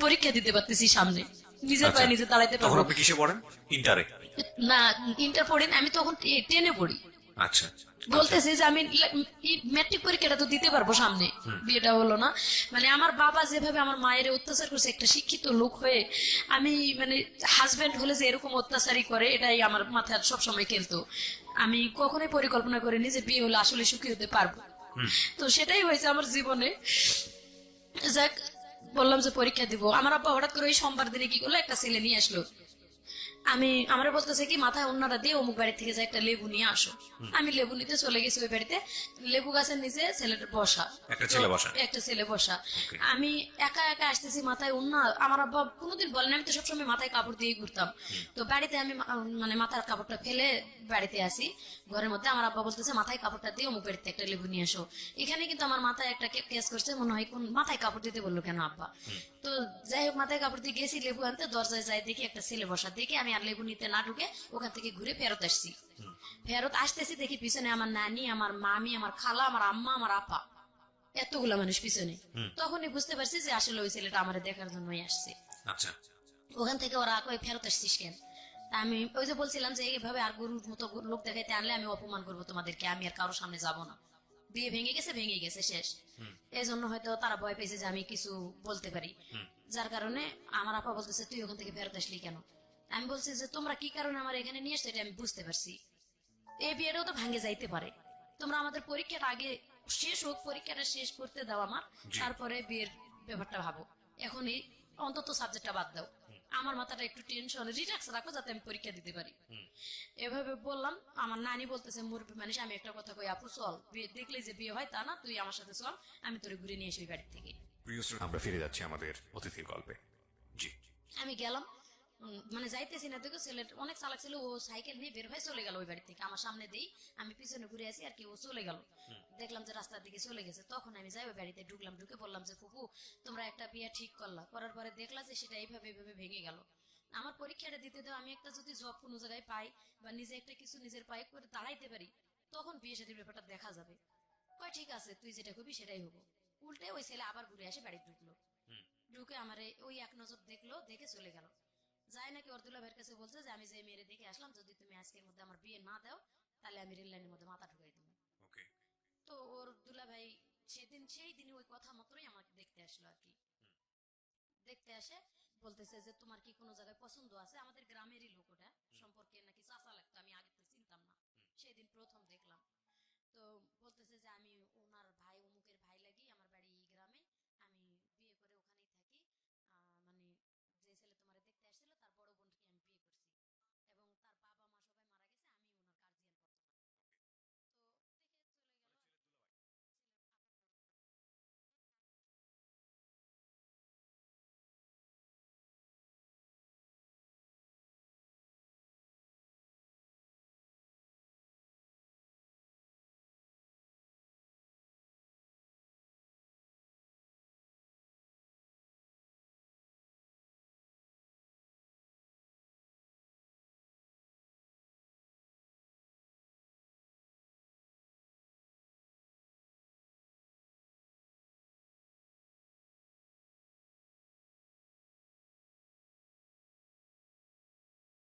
পরীক্ষা দিতে পারতেছি সামনে, নিজের পায়ে নিজে দাঁড়াইতে তখন পারবো। আপনি কিসে পড়েন? ইন্টারে? না, ইন্টার পড়ি না, আমি তখন 10-এ পড়ি। আচ্ছা, বলতেছি যে আমি ম্যাট্রিক পরীক্ষাটা তো দিতে পারবো সামনে, বিয়েটা হলো না। মানে আমার বাবা যেভাবে আমার মায়ের অত্যাচার করছে, একটা শিক্ষিত লোক হয়ে আমি মানে হাজবেন্ড হলে যে এরকম অত্যাচারই করে এটাই আমার মাথায় সবসময় খেলতো। আমি কখনোই পরিকল্পনা করিনি যে বিয়ে হলে আসলে সুখী হতে পারবো। তো সেটাই হয়েছে আমার জীবনে। যাক, বললাম যে পরীক্ষা দিব। আমার আব্বা হঠাৎ করে ওই সোমবার দিনে কি করলো, একটা ছেলে নিয়ে আসলো। আমার বলতেছে কি মাথায় অন্যরা দিয়ে অমুক বাড়ি থেকে যে একটা লেবু নিয়ে আসো। আমি লেবু নিতে চলে গেছি ওই বাড়িতে, লেবু গাছের নিচে ছেলেটা বসা, একটা ছেলে বসা। একটা ছেলে বসা। আমি একা একা আসতেছি, মাথায় অন্য। আমার আব্বা কোনোদিন বলেন, আমি তো সবসময় মাথায় কাপড় দিয়ে ঘুরতাম। তো বাড়িতে আমি মানে মাথার কাপড়টা ফেলে বাড়িতে আসি ঘরের মধ্যে। আমার আব্বা বলতেছে মাথায় কাপড়টা দিয়ে অমুক বাড়িতে একটা লেবু নিয়ে আসো। এখানে কিন্তু আমার মাথায় একটা কেস করছে, মনে হয় কোন মাথায় কাপড় দিতে বললো কেন আব্বা। তো যাই হোক, মাথায় কাপড় দিয়ে গেছি লেবু আনতে, দরজায় যাই দেখি একটা ছেলে বসা, দেখি আমি আর লেবু নিতে না ঢুকে ওখান থেকে ঘুরে ফেরত আসছি। ফেরত আসতেছি দেখি পিছনে আমার নানি, আমার মামি, আমার খালা, আমার আম্মা, আমার আপা, এতগুলা মানুষ পিছনে। তখনই বুঝতে পারছি যে আসলে ওই ছেলেটা আমার দেখার জন্যই আসছে। আচ্ছা, ওখান থেকে ওরা কই ফেরত আসছিস কেন? তা আমি ওই যে বলছিলাম যে এইভাবে আর গরুর মতো লোক দেখাইতে আনলে আমি অপমান করবো তোমাদেরকে, আমি আর কারোর সামনে যাব না। বিয়ে ভেঙে গেছে শেষ। এই জন্য হয়তো তারা ভয় পেয়েছে যে আমি কিছু বলতে পারি, যার কারণে আমার আপা বলতেছে তুই ওখান থেকে ফেরত আসলি কেন? আমি বলছি যে তোমরা কি কারণে আমার এখানে নিয়ে আসছো এটা আমি বুঝতে পারছি, এই বিয়েটাও তো ভাঙে যাইতে পারে, তোমরা আমাদের পরীক্ষাটা আগে শেষ হোক, পরীক্ষাটা শেষ করতে দাও আমার, তারপরে বিয়ের ব্যাপারটা ভাবো, এখনই অন্তত সাবজেক্টটা বাদ দাও, আমার মাথাটা একটু টেনশন রিল্যাক্স রাখো যাতে আমি পরীক্ষা দিতে পারি। এভাবে বললাম। আমার নানি বলতেছে মুরব্বী মানুষ, আমি একটা কথা কই আপু চল, বিয়ে দেখলে যে বিয়ে হয় তা না, তুই আমার সাথে চল, আমি তোরে ঘুরে নিয়ে আসি ওই বাড়ি থেকে। আমরা ফিরে যাচ্ছি আমাদের অতিথির গল্পে। জি। আমি গেলাম, মানে যাইতেছি না, দেখো ছেলেটা অনেক চালাক ছিল, ও সাইকেল নিয়ে বের হয়ে চলে গেল ওই বাড়ি থেকে, আমার সামনে দেই, আমি পিছনে ঘুরে আসি আর কি, ও চলে গেল। দেখলাম যে রাস্তার দিকে চলে গেছে, তখন আমি যাই ওই বাড়িতে ঢুকলাম, ঢুকে বললাম যে ফুপু তোমরা একটা বিয়ে ঠিক করলা, করার পরে দেখলা যে সেটা এইভাবে ভেঙে গেল, আমার পরীক্ষাটা দিতে দাও, আমি একটা যদি জব কোনো জায়গায় পাই বা নিজে একটা কিছু নিজের পায়ে করে দাঁড়াইতে পারি, তখন বিয়ে সাথে ব্যাপারটা দেখা যাবে। কয় ঠিক আছে, তুই যেটা করবি সেটাই হবো। উল্টে ওই ছেলে আবার ঘুরে এসে বাড়ি ঢুকলো। হুম। ঢুকে আমারে ওই এক নজর দেখলো, দেখে চলে গেল। যাই নাকি ওর দুলা ভাইয়ের কাছে বলছে যে আমি যে মেয়েরে দেখে আসলাম, যদি তুমি আজকের মধ্যে আমার বিয়ে না দাও তাহলে আমি রেল লাইনের মধ্যে মাথা ঢুকাই দেবো। ওকে। তো ওর দুলা ভাই সেই দিনই ওই কথা মতোই আমাকে দেখতে আসলো আর কি। দেখতে আসে বলতেছে যে তোমার কি কোনো জায়গায় পছন্দ আছে, আমাদের গ্রামেরই লোক ওটা, সম্পর্কে নাকি